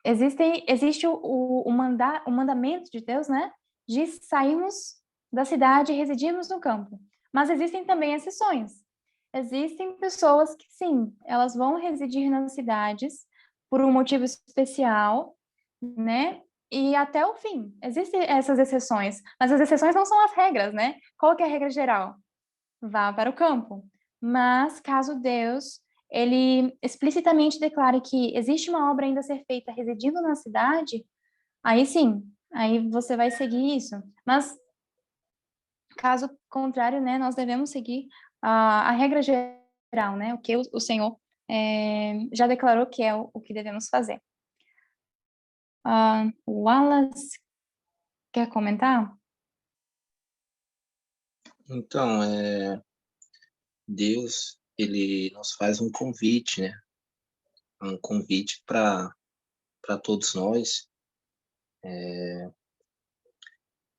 Existe o mandamento de Deus, né? De sairmos da cidade e residirmos no campo. Mas existem também exceções. Existem pessoas que, sim, elas vão residir nas cidades por um motivo especial, né? E até o fim. Existem essas exceções, mas as exceções não são as regras, né? Qual que é a regra geral? Vá para o campo. Mas, caso Deus, ele explicitamente declare que existe uma obra ainda a ser feita residindo na cidade, aí sim, aí você vai seguir isso. Mas, caso contrário, né, nós devemos seguir a regra geral, né, o que o Senhor já declarou que é o que devemos fazer. O Wallace quer comentar? Então, Deus, ele nos faz um convite, né? Um convite para todos nós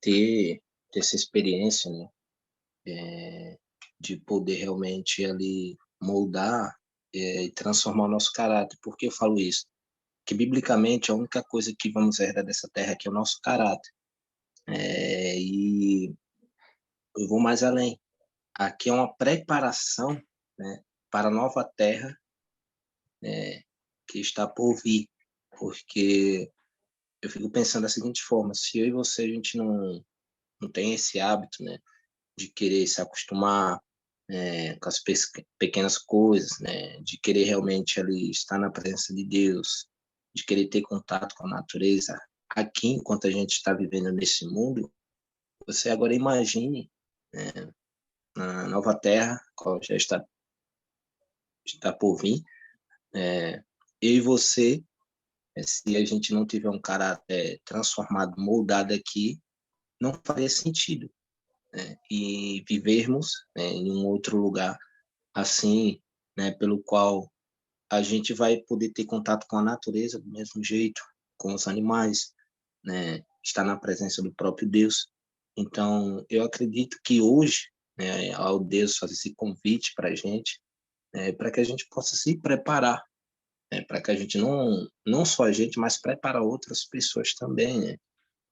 ter essa experiência, né? De poder realmente ali moldar e transformar o nosso caráter. Por que eu falo isso? Que biblicamente a única coisa que vamos herdar dessa terra aqui é o nosso caráter. E eu vou mais além. Aqui é uma preparação, né, para a nova terra, que está por vir. Porque eu fico pensando da seguinte forma: se eu e você a gente não tem esse hábito, né, de querer se acostumar com as pequenas coisas, né, de querer realmente ali estar na presença de Deus, de querer ter contato com a natureza, aqui enquanto a gente está vivendo nesse mundo, você agora imagine, né, na nova terra, qual já está por vir, eu e você, se a gente não tiver um caráter transformado, moldado aqui, não faria sentido, né? E vivermos, né, em um outro lugar assim, né, pelo qual a gente vai poder ter contato com a natureza do mesmo jeito, com os animais, né, estar na presença do próprio Deus. Então, eu acredito que hoje, né, ao Deus fazer esse convite para a gente, para que a gente possa se preparar, para que a gente não só a gente, mas preparar outras pessoas também,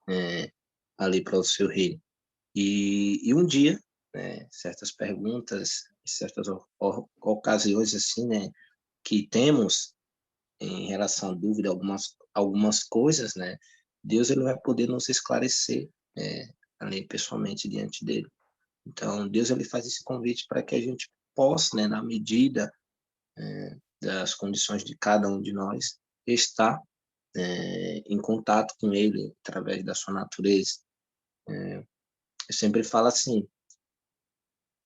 né, ali para o seu reino. E um dia, né, certas perguntas, certas ocasiões assim, né, que temos em relação à dúvida, algumas coisas, né, Deus ele vai poder nos esclarecer, ali pessoalmente diante dele. Então, Deus ele faz esse convite para que a gente possa, né, na medida das condições de cada um de nós, estar em contato com ele através da sua natureza. Eu sempre falo assim: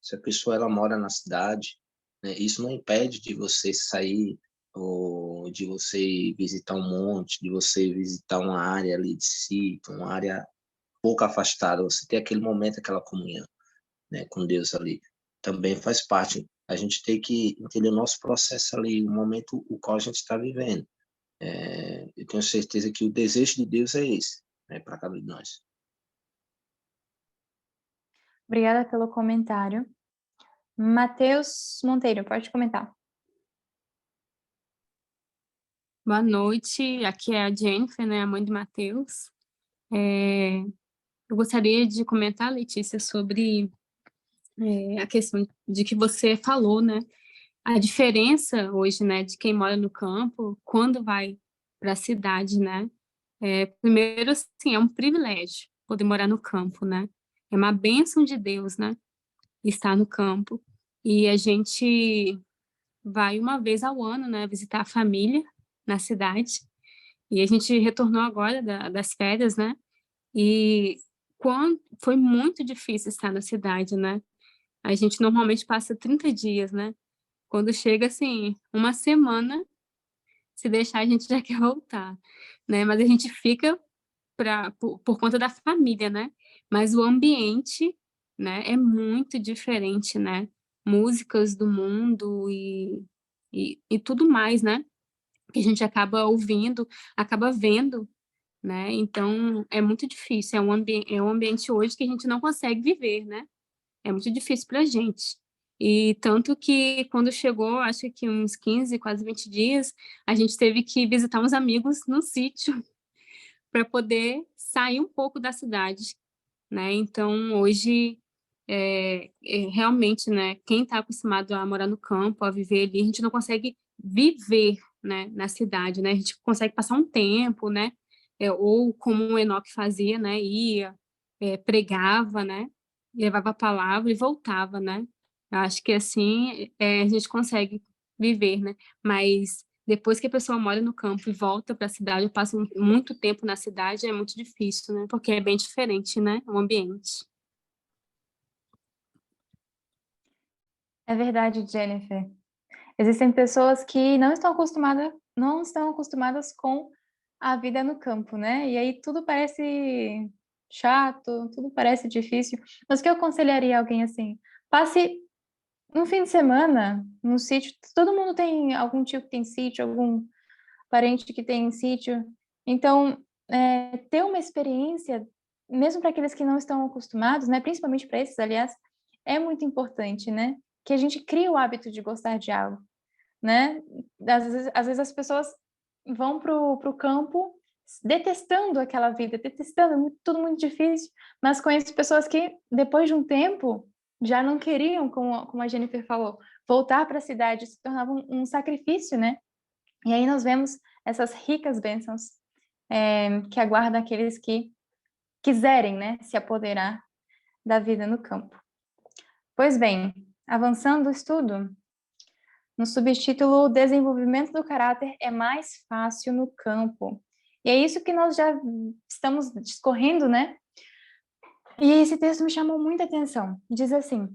se a pessoa ela mora na cidade, né, isso não impede de você sair ou de você visitar um monte, de você visitar uma área ali de sítio, uma área pouco afastada, você ter aquele momento, aquela comunhão, né, com Deus ali. Também faz parte. A gente tem que entender o nosso processo ali, o momento o qual a gente está vivendo. Eu tenho certeza que o desejo de Deus é esse, né, para cada um de nós. Obrigada pelo comentário. Matheus Monteiro, pode comentar. Boa noite, aqui é a Jennifer, né, a mãe de Matheus. Eu gostaria de comentar, Letícia, sobre a questão de que você falou, né, a diferença hoje, né, de quem mora no campo, quando vai para a cidade, né, primeiro, assim, é um privilégio poder morar no campo, né, é uma bênção de Deus, né, estar no campo, e a gente vai uma vez ao ano, né, visitar a família na cidade, e a gente retornou agora das férias, né, e foi muito difícil estar na cidade, né, a gente normalmente passa 30 dias, né, quando chega, assim, uma semana, se deixar a gente já quer voltar, né, mas a gente fica por conta da família, né, mas o ambiente, né, é muito diferente, né, músicas do mundo e tudo mais, né, que a gente acaba ouvindo, acaba vendo, né, então é muito difícil, é um ambiente hoje que a gente não consegue viver, né, é muito difícil pra gente. E tanto que quando chegou, acho que uns 15, quase 20 dias, a gente teve que visitar uns amigos no sítio para poder sair um pouco da cidade, né. Então hoje, realmente, né, quem está acostumado a morar no campo, a viver ali, a gente não consegue viver, né, na cidade, né, a gente consegue passar um tempo, né, ou como o Enoque fazia, né, ia, pregava, né, levava a palavra e voltava, né. Eu acho que assim, a gente consegue viver, né, mas depois que a pessoa mora no campo e volta para a cidade, eu passo muito tempo na cidade, é muito difícil, né, porque é bem diferente, né, o ambiente. É verdade, Jennifer. Existem pessoas que não estão acostumadas com a vida no campo, né? E aí tudo parece chato, tudo parece difícil. Mas o que eu aconselharia alguém assim? Passe um fim de semana no sítio. Todo mundo tem algum tio que tem sítio, algum parente que tem sítio. Então, ter uma experiência, mesmo para aqueles que não estão acostumados, né? Principalmente para esses, aliás, é muito importante, né? Que a gente crie o hábito de gostar de algo, né? Às vezes as pessoas vão pro campo detestando aquela vida, detestando, tudo muito difícil, mas conheço pessoas que, depois de um tempo, já não queriam, como a Jennifer falou, voltar para a cidade, se tornava um sacrifício, né? E aí nós vemos essas ricas bênçãos que aguardam aqueles que quiserem, né, se apoderar da vida no campo. Pois bem, avançando o estudo, no subtítulo Desenvolvimento do Caráter é mais fácil no campo. E é isso que nós já estamos discorrendo, né? E esse texto me chamou muita atenção. Diz assim: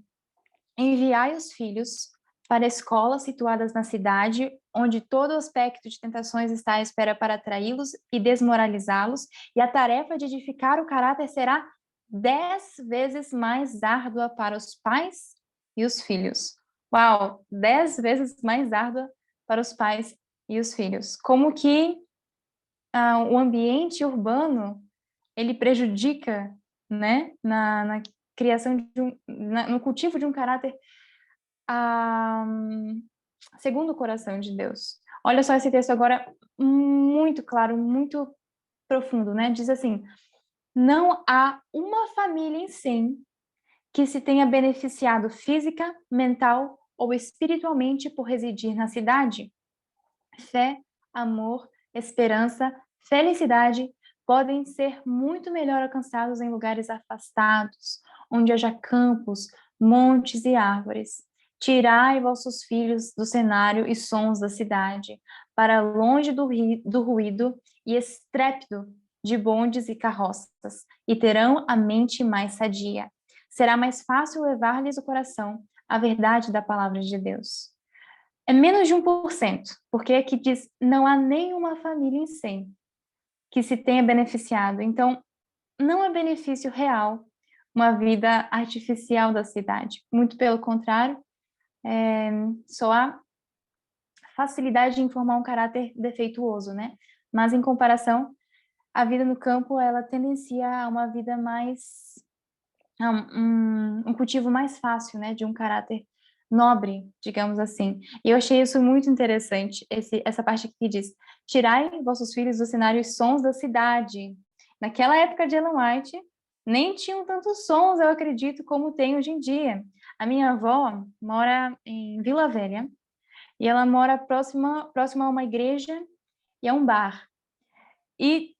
enviai os filhos para escolas situadas na cidade, onde todo aspecto de tentações está à espera para atraí-los e desmoralizá-los, e a tarefa de edificar o caráter será 10 vezes mais árdua para os pais e os filhos. Uau, 10 vezes mais árdua para os pais e os filhos. Como que o ambiente urbano ele prejudica, né, na criação no cultivo de um caráter segundo o coração de Deus. Olha só esse texto agora, muito claro, muito profundo, né? Diz assim: não há uma família em 100 que se tenha beneficiado física, mental ou espiritualmente por residir na cidade. Fé, amor, esperança, felicidade podem ser muito melhor alcançados em lugares afastados, onde haja campos, montes e árvores. Tirai vossos filhos do cenário e sons da cidade, para longe do ruído e estrépito de bondes e carroças, e terão a mente mais sadia. Será mais fácil levar-lhes o coração a verdade da palavra de Deus. É menos de 1%, porque aqui diz não há nenhuma família em 100 que se tenha beneficiado. Então, não é benefício real uma vida artificial da cidade. Muito pelo contrário, só há facilidade em formar um caráter defeituoso, né? Mas, em comparação, a vida no campo, ela tendencia a uma vida mais... a um cultivo mais fácil, né? De um caráter nobre, digamos assim. E eu achei isso muito interessante, essa parte que diz: tirai vossos filhos dos cenários sons da cidade. Naquela época de Ellen White, nem tinham tantos sons, eu acredito, como tem hoje em dia. A minha avó mora em Vila Velha, e ela mora próxima a uma igreja e a um bar. E,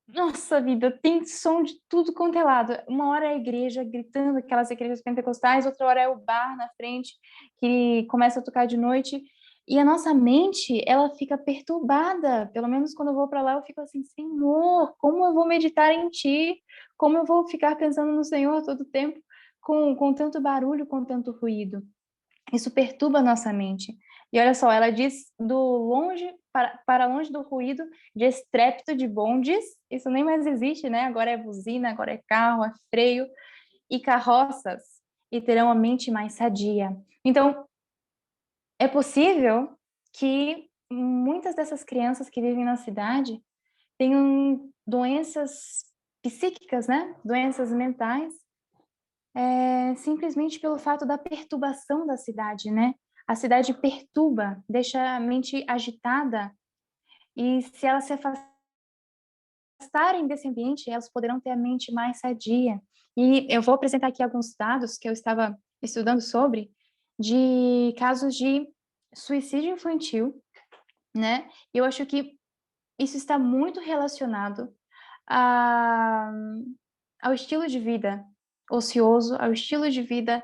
nossa vida, tem som de tudo quanto é lado. Uma hora é a igreja gritando, aquelas igrejas pentecostais, outra hora é o bar na frente, que começa a tocar de noite. E a nossa mente, ela fica perturbada. Pelo menos quando eu vou para lá, eu fico assim: Senhor, como eu vou meditar em Ti? Como eu vou ficar pensando no Senhor todo o tempo, com tanto barulho, com tanto ruído? Isso perturba a nossa mente. E olha só, ela diz para longe do ruído de estrépito de bondes. Isso nem mais existe, né? Agora é buzina, agora é carro, é freio e carroças, e terão a mente mais sadia. Então, é possível que muitas dessas crianças que vivem na cidade tenham doenças psíquicas, né? Doenças mentais, simplesmente pelo fato da perturbação da cidade, né? A cidade perturba, deixa a mente agitada, e se elas se afastarem desse ambiente, elas poderão ter a mente mais sadia. E eu vou apresentar aqui alguns dados que eu estava estudando sobre, de casos de suicídio infantil, né? E eu acho que isso está muito relacionado a, ao estilo de vida ocioso, ao estilo de vida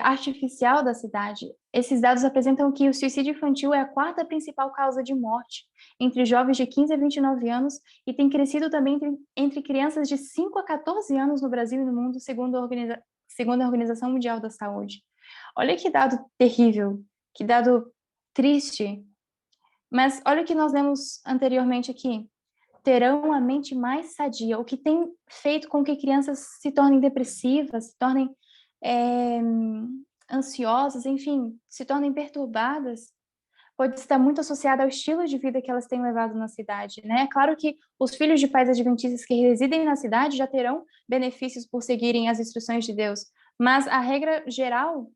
artificial da cidade. Esses dados apresentam que o suicídio infantil é a quarta principal causa de morte entre jovens de 15 a 29 anos e tem crescido também entre crianças de 5 a 14 anos no Brasil e no mundo, segundo a Organização Mundial da Saúde. Olha que dado terrível, que dado triste. Mas olha o que nós lemos anteriormente aqui: terão a mente mais sadia, o que tem feito com que crianças se tornem depressivas, se tornem ansiosas, enfim, se tornem perturbadas, pode estar muito associado ao estilo de vida que elas têm levado na cidade, né? É claro que os filhos de pais adventistas que residem na cidade já terão benefícios por seguirem as instruções de Deus, mas a regra geral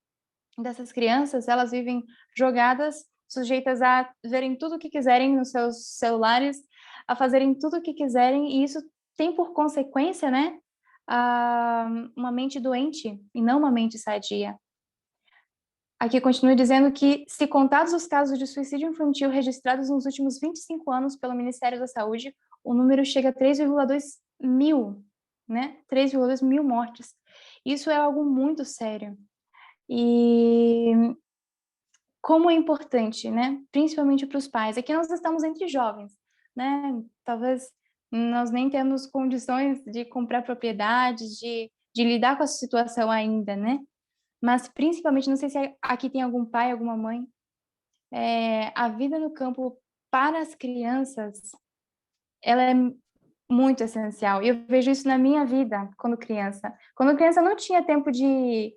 dessas crianças, elas vivem jogadas, sujeitas a verem tudo o que quiserem nos seus celulares, a fazerem tudo o que quiserem, e isso tem por consequência, né, uma mente doente e não uma mente sadia. Aqui continua dizendo que, se contados os casos de suicídio infantil registrados nos últimos 25 anos pelo Ministério da Saúde, o número chega a 3,2 mil, né? 3,2 mil mortes. Isso é algo muito sério. E como é importante, né? Principalmente para os pais. Aqui nós estamos entre jovens, né? Talvez nós nem temos condições de comprar propriedades, de lidar com essa situação ainda, né? Mas principalmente, não sei se aqui tem algum pai, alguma mãe, a vida no campo para as crianças, ela é muito essencial. E eu vejo isso na minha vida quando criança. Quando criança, eu não tinha tempo de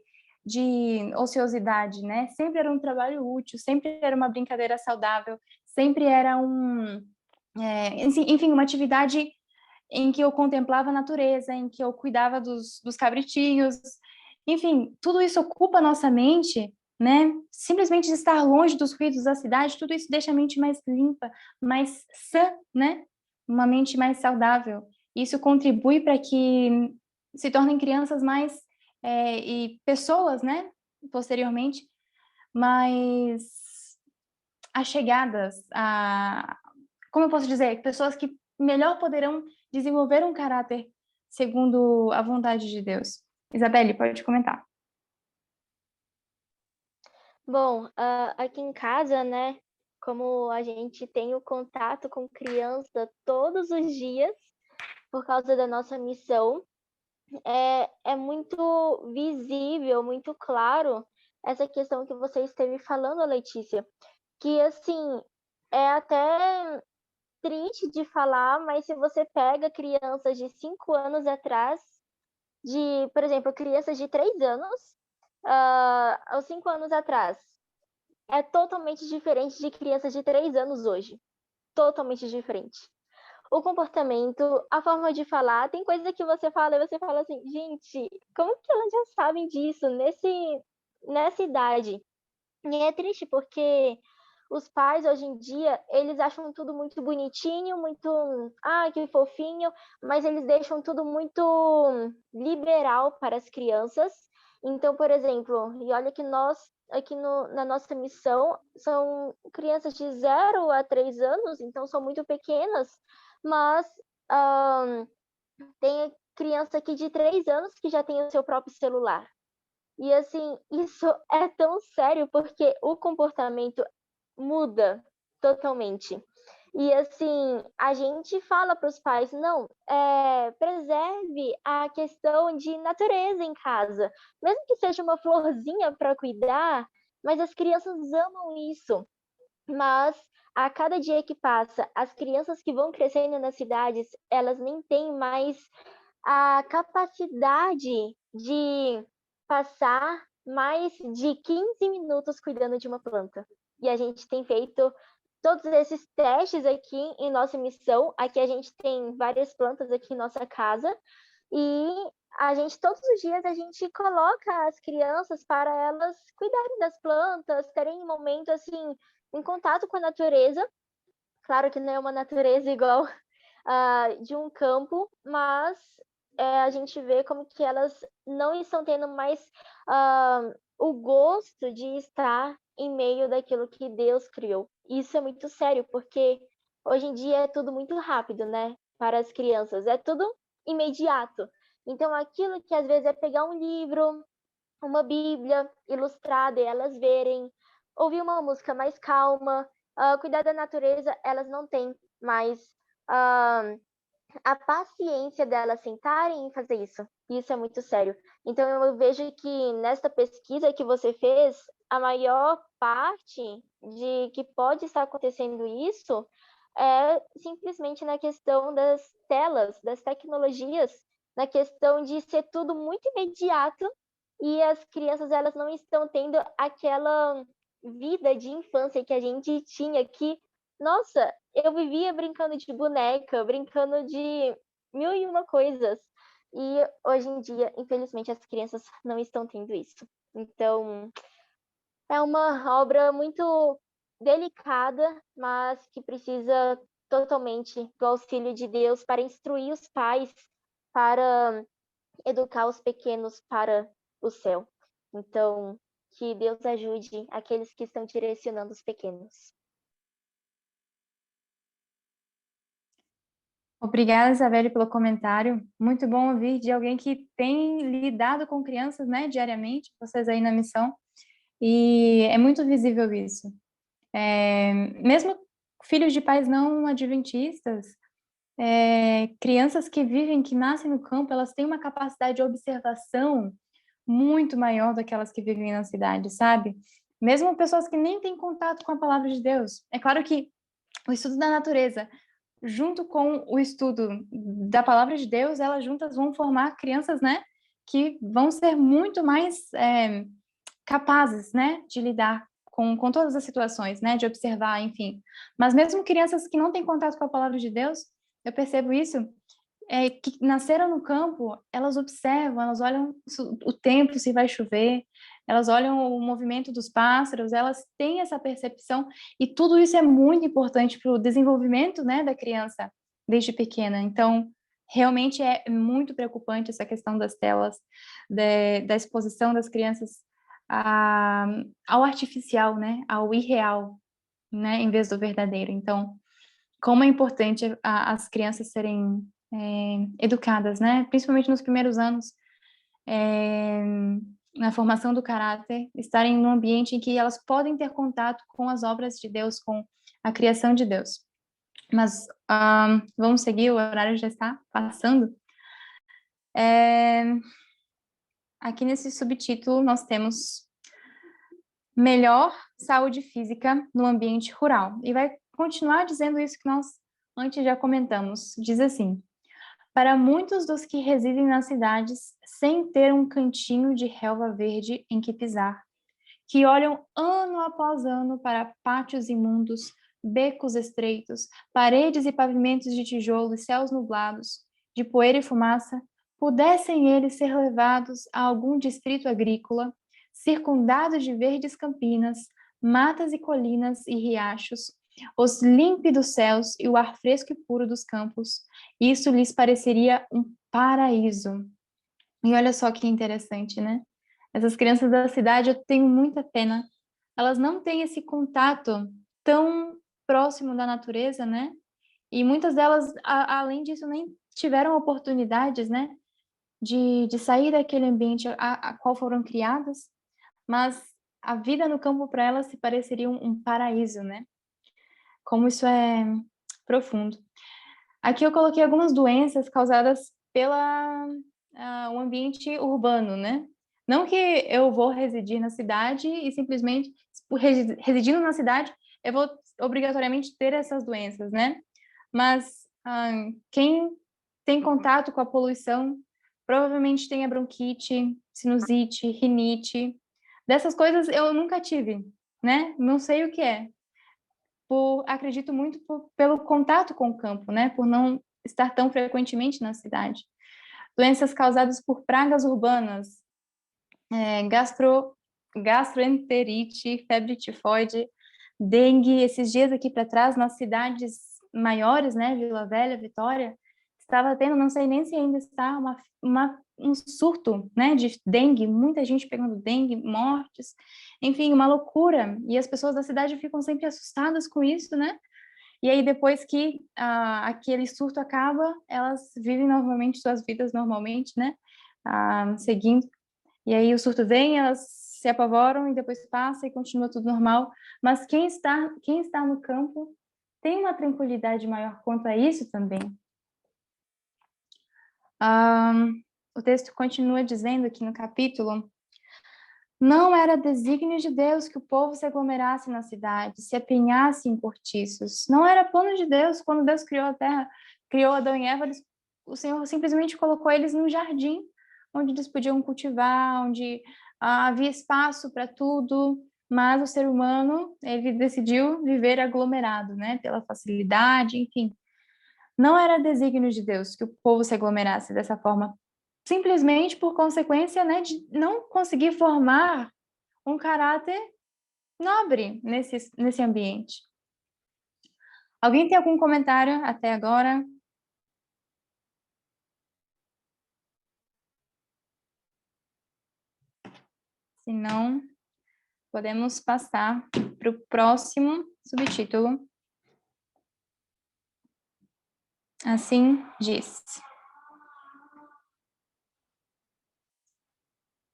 ociosidade, né? Sempre era um trabalho útil, sempre era uma brincadeira saudável, sempre era enfim, uma atividade em que eu contemplava a natureza, em que eu cuidava dos cabritinhos. Enfim, tudo isso ocupa a nossa mente, né? Simplesmente de estar longe dos ruídos da cidade, tudo isso deixa a mente mais limpa, mais sã, né? Uma mente mais saudável. Isso contribui para que se tornem crianças mais e pessoas, né? Posteriormente, mais achegadas a, como eu posso dizer, pessoas que melhor poderão desenvolver um caráter segundo a vontade de Deus. Isabelle, pode comentar. Bom, aqui em casa, né, como a gente tem o contato com criança todos os dias, por causa da nossa missão, é muito visível, muito claro essa questão que você esteve falando, Letícia, que, assim, é até triste de falar, mas se você pega crianças de 5 anos atrás, por exemplo, crianças de 3 anos, aos 5 anos atrás, é totalmente diferente de crianças de 3 anos hoje. Totalmente diferente. O comportamento, a forma de falar, tem coisa que você fala e você fala assim, gente, como que elas já sabem disso nessa idade? E é triste porque os pais hoje em dia, eles acham tudo muito bonitinho, muito, que fofinho, mas eles deixam tudo muito liberal para as crianças. Então, por exemplo, e olha que nós aqui na nossa missão são crianças de 0 a 3 anos, então são muito pequenas, mas tem criança aqui de 3 anos que já tem o seu próprio celular. E assim, isso é tão sério porque o comportamento muda totalmente. E assim, a gente fala para os pais, não, preserve a questão de natureza em casa, mesmo que seja uma florzinha para cuidar, mas as crianças amam isso. Mas a cada dia que passa, as crianças que vão crescendo nas cidades, elas nem têm mais a capacidade de passar mais de 15 minutos cuidando de uma planta. E a gente tem feito todos esses testes aqui em nossa missão. Aqui a gente tem várias plantas aqui em nossa casa e a gente todos os dias a gente coloca as crianças para elas cuidarem das plantas, terem um momento assim em contato com a natureza. Claro que não é uma natureza igual de um campo, mas a gente vê como que elas não estão tendo mais o gosto de estar em meio daquilo que Deus criou. Isso é muito sério, porque hoje em dia é tudo muito rápido, né? Para as crianças, é tudo imediato. Então, aquilo que às vezes é pegar um livro, uma Bíblia ilustrada e elas verem, ouvir uma música mais calma, cuidar da natureza, elas não têm mais a paciência delas sentarem e fazer isso. Isso é muito sério. Então, eu vejo que nesta pesquisa que você fez, a maior parte de que pode estar acontecendo isso é simplesmente na questão das telas, das tecnologias, na questão de ser tudo muito imediato e as crianças elas não estão tendo aquela vida de infância que a gente tinha que, nossa, eu vivia brincando de boneca, brincando de mil e uma coisas. E hoje em dia, infelizmente, as crianças não estão tendo isso. Então, é uma obra muito delicada, mas que precisa totalmente do auxílio de Deus para instruir os pais, para educar os pequenos para o céu. Então, que Deus ajude aqueles que estão direcionando os pequenos. Obrigada, Isabelle, pelo comentário. Muito bom ouvir de alguém que tem lidado com crianças, né, diariamente, vocês aí na missão. E é muito visível isso. Mesmo filhos de pais não adventistas, crianças que vivem, que nascem no campo, elas têm uma capacidade de observação muito maior do que aquelas que vivem na cidade, sabe? Mesmo pessoas que nem têm contato com a palavra de Deus. É claro que o estudo da natureza, junto com o estudo da palavra de Deus, elas juntas vão formar crianças, né, que vão ser muito mais capazes, né, de lidar com todas as situações, né, de observar, enfim. Mas mesmo crianças que não têm contato com a palavra de Deus, eu percebo isso, que nasceram no campo, elas observam, elas olham o tempo, se vai chover, elas olham o movimento dos pássaros, elas têm essa percepção, e tudo isso é muito importante para o desenvolvimento, né, da criança desde pequena. Então, realmente é muito preocupante essa questão das telas, da exposição das crianças ao artificial, né, ao irreal, né, em vez do verdadeiro. Então, como é importante as crianças serem educadas, né, principalmente nos primeiros anos, na formação do caráter, estarem num ambiente em que elas podem ter contato com as obras de Deus, com a criação de Deus. Mas vamos seguir, o horário já está passando. Aqui nesse subtítulo nós temos melhor saúde física no ambiente rural. E vai continuar dizendo isso que nós antes já comentamos. Diz assim: para muitos dos que residem nas cidades sem ter um cantinho de relva verde em que pisar, que olham ano após ano para pátios imundos, becos estreitos, paredes e pavimentos de tijolo e céus nublados, de poeira e fumaça, pudessem eles ser levados a algum distrito agrícola, circundados de verdes campinas, matas e colinas e riachos, os límpidos céus e o ar fresco e puro dos campos, isso lhes pareceria um paraíso. E olha só que interessante, né? Essas crianças da cidade, eu tenho muita pena. Elas não têm esse contato tão próximo da natureza, né? E muitas delas, além disso, nem tiveram oportunidades, né? De sair daquele ambiente a qual foram criadas. Mas a vida no campo para elas se pareceria um paraíso, né? Como isso é profundo. Aqui eu coloquei algumas doenças causadas pela o ambiente urbano, né? Não que eu vou residir na cidade e simplesmente, residindo na cidade, eu vou obrigatoriamente ter essas doenças, né? Mas quem tem contato com a poluição provavelmente tem a bronquite, sinusite, rinite. Dessas coisas eu nunca tive, né? Não sei o que é. Acredito muito pelo contato com o campo, né? Por não estar tão frequentemente na cidade. Doenças causadas por pragas urbanas, gastroenterite, febre tifoide, dengue. Esses dias aqui para trás, nas cidades maiores, né? Vila Velha, Vitória, estava tendo, não sei nem se ainda está, um surto, né, de dengue, muita gente pegando dengue, mortes, enfim, uma loucura. E as pessoas da cidade ficam sempre assustadas com isso, né? E aí, depois que aquele surto acaba, elas vivem novamente suas vidas normalmente, né? Seguindo. E aí o surto vem, elas se apavoram e depois passa e continua tudo normal. Mas quem está no campo tem uma tranquilidade maior quanto a isso também. O texto continua dizendo aqui no capítulo: não era desígnio de Deus que o povo se aglomerasse na cidade, se apinhasse em cortiços. Não era plano de Deus. Quando Deus criou a terra, criou Adão e Eva, o Senhor simplesmente colocou eles num jardim, onde eles podiam cultivar, onde havia espaço para tudo. Mas o ser humano, ele decidiu viver aglomerado, né? Pela facilidade, enfim. Não era desígnio de Deus que o povo se aglomerasse dessa forma, simplesmente por consequência, né, de não conseguir formar um caráter nobre nesse ambiente. Alguém tem algum comentário até agora? Se não, podemos passar para o próximo subtítulo. Assim diz: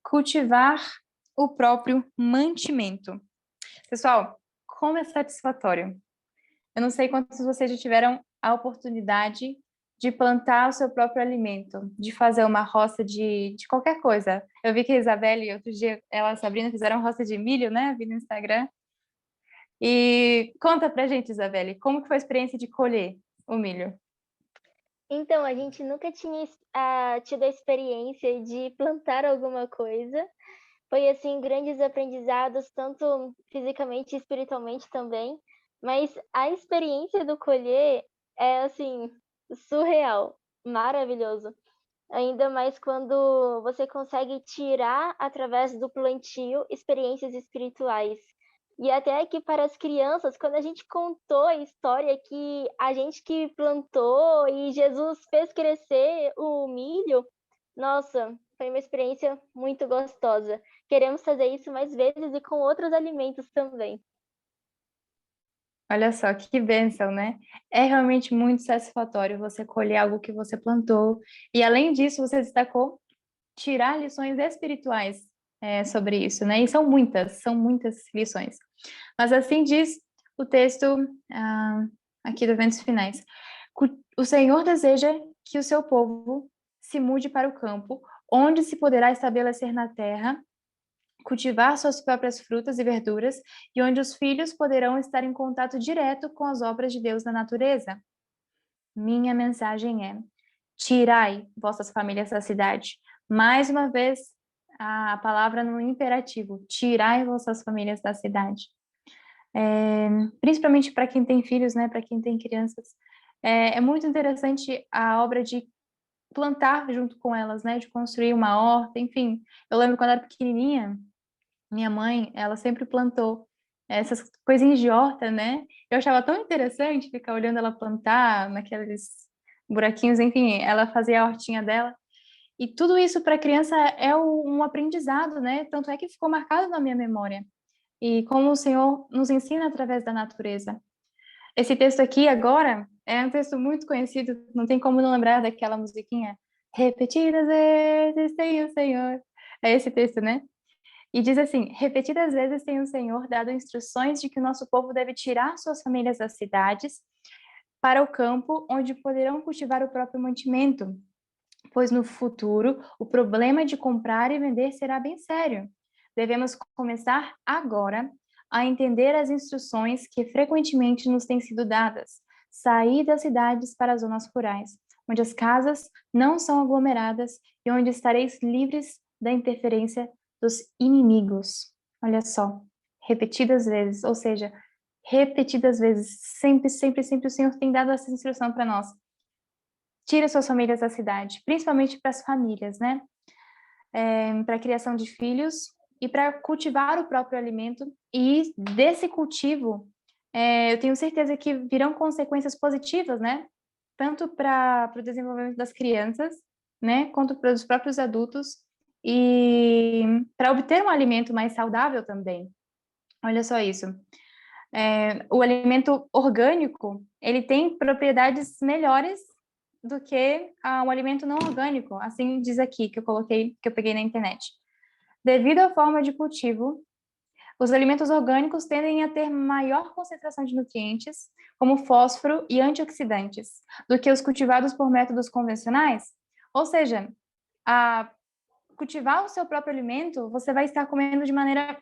cultivar o próprio mantimento. Pessoal, como é satisfatório. Eu não sei quantos de vocês já tiveram a oportunidade de plantar o seu próprio alimento, de fazer uma roça de qualquer coisa. Eu vi que a Isabelle, outro dia, ela e a Sabrina fizeram roça de milho, né? Vi no Instagram. E conta pra gente, Isabelle, como que foi a experiência de colher o milho? Então, a gente nunca tinha tido a experiência de plantar alguma coisa. Foi, assim, grandes aprendizados, tanto fisicamente e espiritualmente também. Mas a experiência do colher é, assim, surreal, maravilhoso. Ainda mais quando você consegue tirar, através do plantio, experiências espirituais. E até aqui para as crianças, quando a gente contou a história que a gente que plantou e Jesus fez crescer o milho, nossa, foi uma experiência muito gostosa. Queremos fazer isso mais vezes e com outros alimentos também. Olha só, que bênção, né? É realmente muito satisfatório você colher algo que você plantou. E, além disso, você destacou tirar lições espirituais sobre isso, né? E são muitas lições. Mas assim diz o texto aqui do Ventos Finais. O Senhor deseja que o seu povo se mude para o campo, onde se poderá estabelecer na terra, cultivar suas próprias frutas e verduras, e onde os filhos poderão estar em contato direto com as obras de Deus na natureza. Minha mensagem é: tirai vossas famílias da cidade. Mais uma vez, a palavra no imperativo, tirai vossas famílias da cidade. Principalmente para quem tem filhos, né, para quem tem crianças, é muito interessante a obra de plantar junto com elas, né, de construir uma horta, enfim. Eu lembro quando eu era pequenininha, minha mãe, ela sempre plantou essas coisinhas de horta, né? Eu achava tão interessante ficar olhando ela plantar naqueles buraquinhos, enfim, ela fazia a hortinha dela. E tudo isso para a criança é um aprendizado, né? Tanto é que ficou marcado na minha memória. E como o Senhor nos ensina através da natureza. Esse texto aqui agora é um texto muito conhecido, não tem como não lembrar daquela musiquinha. Repetidas vezes tem o Senhor. É esse texto, né? E diz assim: repetidas vezes tem o Senhor dado instruções de que o nosso povo deve tirar suas famílias das cidades para o campo, onde poderão cultivar o próprio mantimento, pois no futuro o problema de comprar e vender será bem sério. Devemos começar agora a entender as instruções que frequentemente nos têm sido dadas. Sair das cidades para as zonas rurais, onde as casas não são aglomeradas e onde estareis livres da interferência dos inimigos. Olha só, repetidas vezes, ou seja, repetidas vezes, sempre, sempre, sempre o Senhor tem dado essa instrução para nós. Tira suas famílias da cidade, principalmente para as famílias, né? Para a criação de filhos e para cultivar o próprio alimento. E desse cultivo, eu tenho certeza que virão consequências positivas, né? Tanto para o desenvolvimento das crianças, né? Quanto para os próprios adultos e para obter um alimento mais saudável também. Olha só isso. O alimento orgânico, ele tem propriedades melhores do que um alimento não orgânico, assim diz aqui, que eu peguei na internet. Devido à forma de cultivo, os alimentos orgânicos tendem a ter maior concentração de nutrientes, como fósforo e antioxidantes, do que os cultivados por métodos convencionais. Ou seja, a cultivar o seu próprio alimento, você vai estar comendo de maneira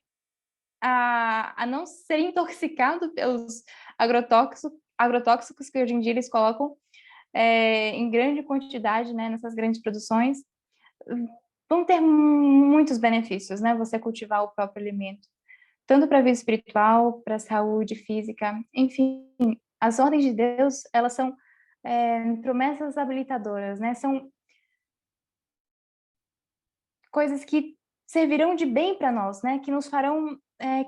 a não ser intoxicado pelos agrotóxicos que hoje em dia eles colocam em grande quantidade, né, nessas grandes produções. Vão ter muitos benefícios, né, você cultivar o próprio alimento, tanto para a vida espiritual, para a saúde física, enfim, as ordens de Deus, elas são promessas habilitadoras, né, são coisas que servirão de bem para nós, né, que nos farão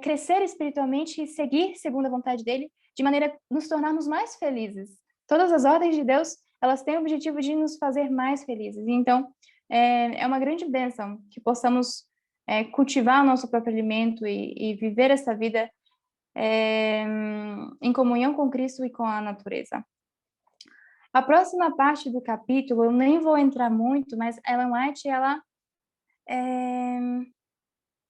crescer espiritualmente e seguir segundo a vontade dele, de maneira a nos tornarmos mais felizes. Todas as ordens de Deus, elas têm o objetivo de nos fazer mais felizes. Então, é uma grande bênção que possamos cultivar o nosso próprio alimento e viver essa vida em comunhão com Cristo e com a natureza. A próxima parte do capítulo, eu nem vou entrar muito, mas Ellen White, ela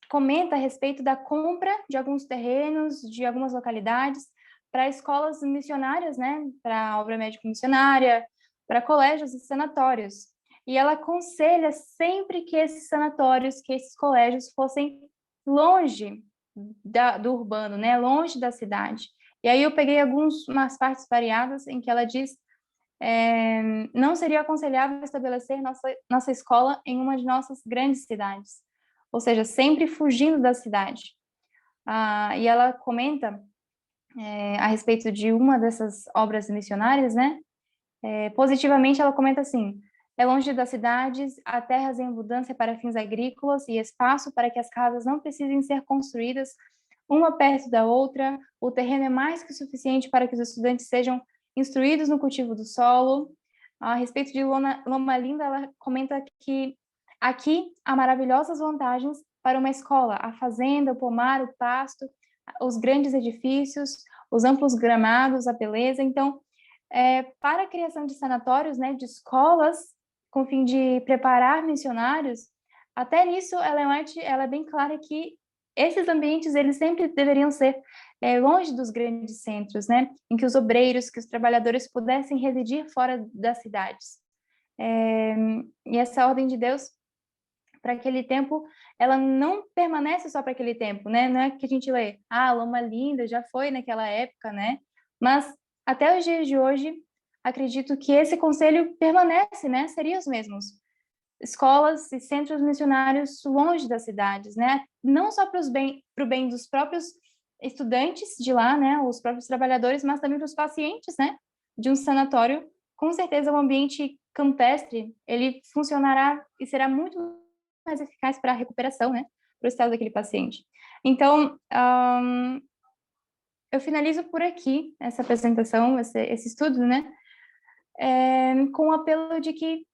comenta a respeito da compra de alguns terrenos, de algumas localidades, para escolas missionárias, né, para a obra médico-missionária, para colégios e sanatórios. E ela aconselha sempre que esses sanatórios, que esses colégios fossem longe do urbano, né, longe da cidade. E aí eu peguei umas partes variadas em que ela diz não seria aconselhável estabelecer nossa escola em uma de nossas grandes cidades, ou seja, sempre fugindo da cidade. E ela comenta a respeito de uma dessas obras missionárias, né? Positivamente, ela comenta assim: é longe das cidades, há terras em abundância para fins agrícolas e espaço para que as casas não precisem ser construídas uma perto da outra, o terreno é mais que suficiente para que os estudantes sejam instruídos no cultivo do solo. A respeito de Loma Linda, ela comenta que aqui há maravilhosas vantagens para uma escola: a fazenda, o pomar, o pasto, os grandes edifícios, os amplos gramados, a beleza. Então, para a criação de sanatórios, né, de escolas, com o fim de preparar missionários, até nisso ela é bem clara que esses ambientes, eles sempre deveriam ser longe dos grandes centros, né? Em que os obreiros, que os trabalhadores pudessem residir fora das cidades. E essa ordem de Deus, para aquele tempo, ela não permanece só para aquele tempo, né? Não é que a gente lê, Loma Linda já foi naquela época, né? Mas até os dias de hoje, acredito que esse conselho permanece, né? Seria os mesmos. escolas e centros missionários longe das cidades, né? Não só para o bem dos próprios estudantes de lá, né? Os próprios trabalhadores, mas também para os pacientes, né? De um sanatório. Com certeza, o ambiente campestre, ele funcionará e será muito mais eficaz para a recuperação, né? Para o estado daquele paciente. Então, eu finalizo por aqui essa apresentação, esse estudo, né? Com o apelo de que,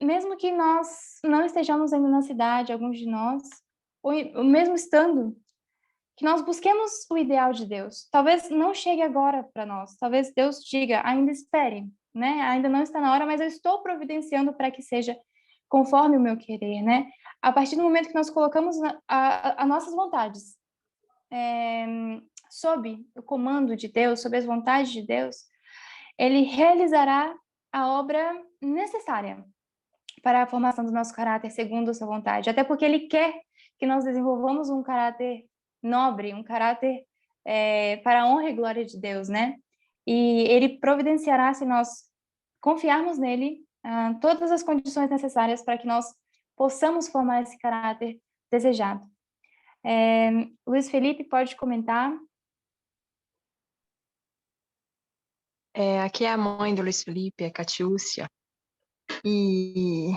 mesmo que nós não estejamos ainda na cidade, alguns de nós, ou mesmo estando, que nós busquemos o ideal de Deus. Talvez não chegue agora para nós, talvez Deus diga, ainda espere, né? Ainda não está na hora, mas eu estou providenciando para que seja conforme o meu querer, né? A partir do momento que nós colocamos as nossas vontades sob o comando de Deus, sob as vontades de Deus, Ele realizará a obra necessária para a formação do nosso caráter segundo a sua vontade. Até porque Ele quer que nós desenvolvamos um caráter nobre, um caráter para a honra e glória de Deus, né? E Ele providenciará, se nós confiarmos nele, todas as condições necessárias para que nós possamos formar esse caráter desejado. Luiz Felipe, pode comentar? Aqui é a mãe do Luiz Felipe, a Catiúcia, e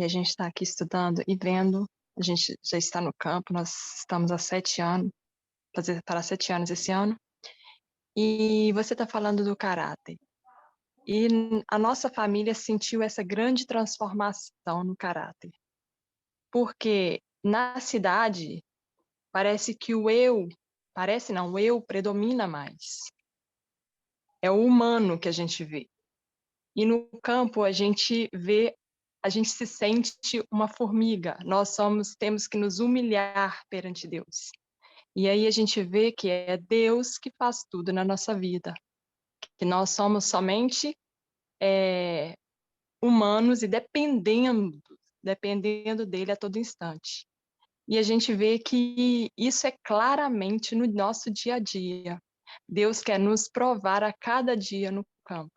a gente está aqui estudando e vendo. A gente já está no campo, nós estamos há 7 anos, para 7 anos esse ano, e você está falando do caráter. E a nossa família sentiu essa grande transformação no caráter, porque na cidade parece que o eu predomina mais. É o humano que a gente vê. E no campo a gente se sente uma formiga. Nós temos que nos humilhar perante Deus. E aí a gente vê que é Deus que faz tudo na nossa vida. Que nós somos somente humanos e dependendo dele a todo instante. E a gente vê que isso é claramente no nosso dia a dia. Deus quer nos provar a cada dia no campo.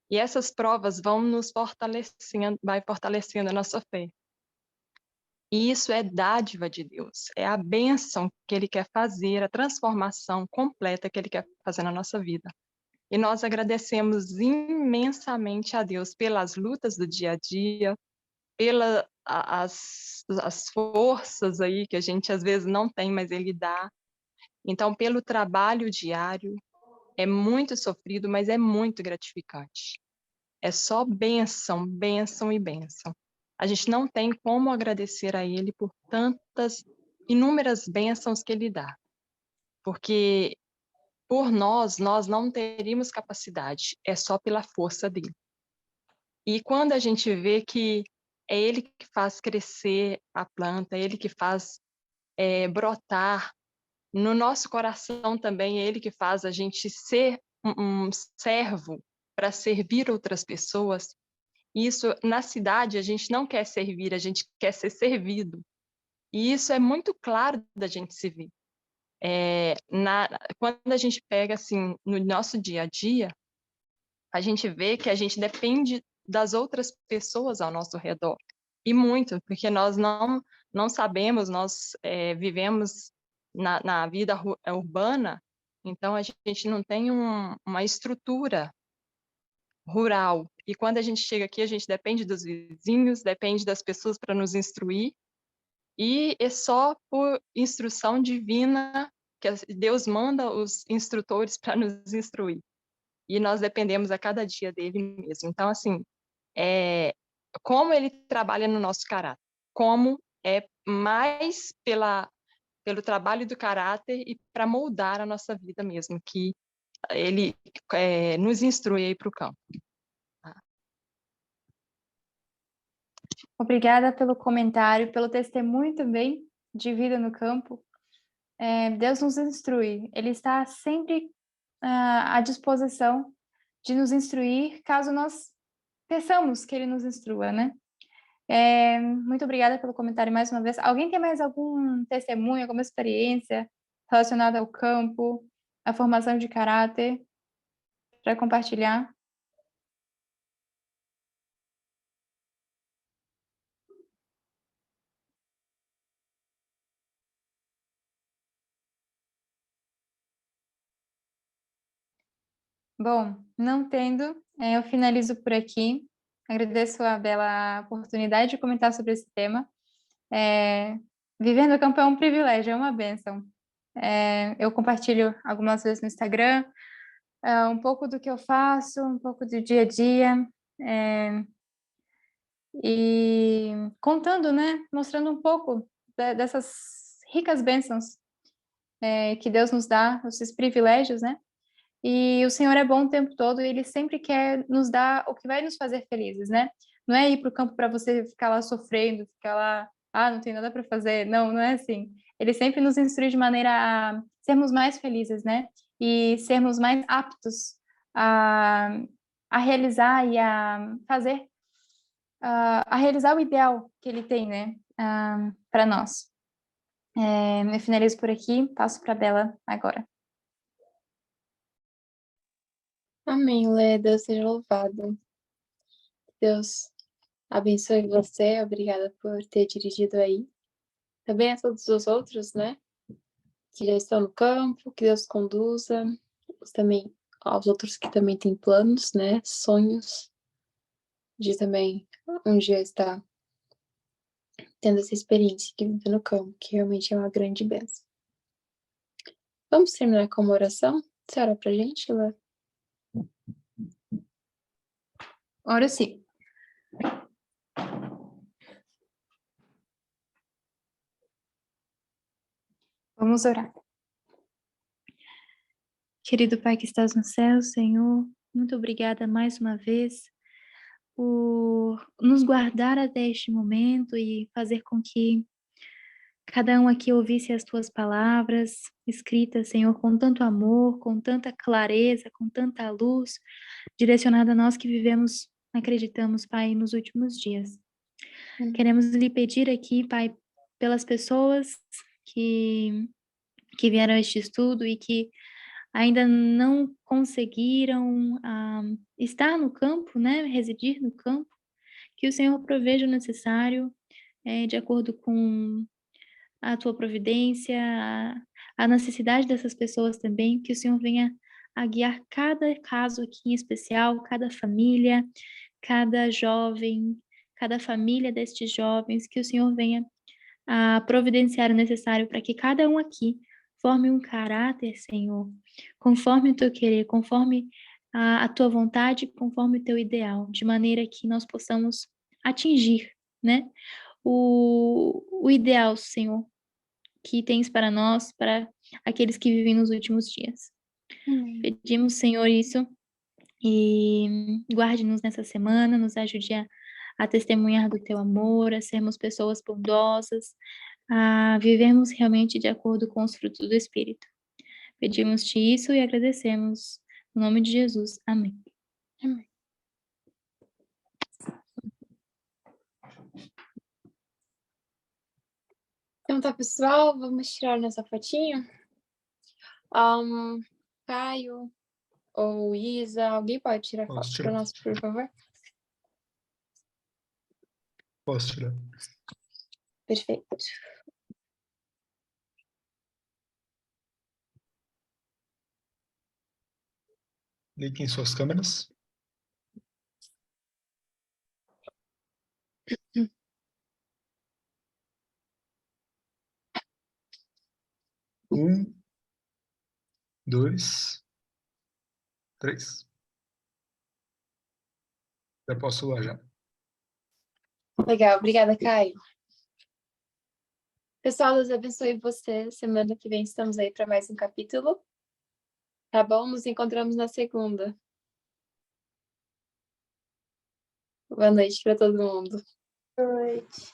E essas provas vão nos fortalecendo, vai fortalecendo a nossa fé. E isso é dádiva de Deus, é a bênção que Ele quer fazer, a transformação completa que Ele quer fazer na nossa vida. E nós agradecemos imensamente a Deus pelas lutas do dia a dia, pelas as forças aí que a gente às vezes não tem, mas Ele dá. Então, pelo trabalho diário, é muito sofrido, mas é muito gratificante. É só bênção, bênção e bênção. A gente não tem como agradecer a Ele por tantas, inúmeras bênçãos que Ele dá. Porque por nós não teríamos capacidade, é só pela força dele. E quando a gente vê que é Ele que faz crescer a planta, é Ele que faz brotar, no nosso coração também é Ele que faz a gente ser um servo para servir outras pessoas. Isso, na cidade, a gente não quer servir, a gente quer ser servido. E isso é muito claro da gente se ver. Quando a gente pega, assim, no nosso dia a dia, a gente vê que a gente depende das outras pessoas ao nosso redor. E muito, porque nós não sabemos, nós vivemos na vida urbana, então a gente não tem uma estrutura rural. E quando a gente chega aqui, a gente depende dos vizinhos, depende das pessoas para nos instruir, e é só por instrução divina que Deus manda os instrutores para nos instruir. E nós dependemos a cada dia dele mesmo. Então, assim, como ele trabalha no nosso caráter, como é mais pelo trabalho do caráter e para moldar a nossa vida mesmo, que ele nos instrui aí para o campo. Obrigada pelo comentário, pelo testemunho também de vida no campo. Deus nos instrui, Ele está sempre à disposição de nos instruir, caso nós peçamos que Ele nos instrua, né? Muito obrigada pelo comentário mais uma vez. Alguém tem mais algum testemunho, alguma experiência relacionada ao campo, à formação de caráter, para compartilhar? Bom, não tendo, eu finalizo por aqui. Agradeço a Bela oportunidade de comentar sobre esse tema. Viver no campo é um privilégio, é uma bênção. Eu compartilho algumas vezes no Instagram, um pouco do que eu faço, um pouco do dia a dia, e contando, né, mostrando um pouco dessas ricas bênçãos que Deus nos dá, esses privilégios, né? E o Senhor é bom o tempo todo e Ele sempre quer nos dar o que vai nos fazer felizes, né? Não é ir para o campo para você ficar lá sofrendo, ficar lá, não tem nada para fazer. Não, não é assim. Ele sempre nos instrui de maneira a sermos mais felizes, né? E sermos mais aptos a, a realizar e a fazer, a realizar o ideal que Ele tem, né? Para nós. Eu finalizo por aqui, passo para a Bela agora. Amém, Lé. Deus seja louvado. Deus abençoe você. Obrigada por ter dirigido aí. Também a todos os outros, né? Que já estão no campo, que Deus conduza. Também aos outros que também têm planos, né? Sonhos de também um dia estar tendo essa experiência que vive no campo, que realmente é uma grande bênção. Vamos terminar com uma oração? Você ora pra gente, Lé? Ora sim. Vamos orar. Querido Pai que estás no céu, Senhor, muito obrigada mais uma vez por nos guardar até este momento e fazer com que cada um aqui ouvisse as tuas palavras escritas, Senhor, com tanto amor, com tanta clareza, com tanta luz, direcionada a nós que vivemos, acreditamos, Pai, nos últimos dias. Queremos lhe pedir aqui, Pai, pelas pessoas que vieram a este estudo e que ainda não conseguiram estar no campo, né, residir no campo, que o Senhor proveja o necessário, de acordo com a tua providência, a necessidade dessas pessoas também, que o Senhor venha a guiar cada caso aqui em especial, cada família, cada jovem, cada família destes jovens, que o Senhor venha a providenciar o necessário para que cada um aqui forme um caráter, Senhor, conforme o teu querer, conforme a tua vontade, conforme o teu ideal, de maneira que nós possamos atingir, né, o ideal, Senhor, que tens para nós, para aqueles que vivem nos últimos dias. Pedimos, Senhor, isso e guarde-nos nessa semana, nos ajude a testemunhar do teu amor, a sermos pessoas bondosas, a vivermos realmente de acordo com os frutos do Espírito. Pedimos-te isso e agradecemos. No nome de Jesus. Amém. Amém. Então tá, pessoal, vamos tirar nossa fotinho. Caio ou Isa, alguém pode tirar foto para nós, por favor? Posso tirar. Perfeito. Liguem suas câmeras. Um, dois, três. Já posso lá já. Legal, obrigada, Caio. Pessoal, Deus abençoe você. Semana que vem estamos aí para mais um capítulo. Tá bom? Nos encontramos na segunda. Boa noite para todo mundo. Boa noite.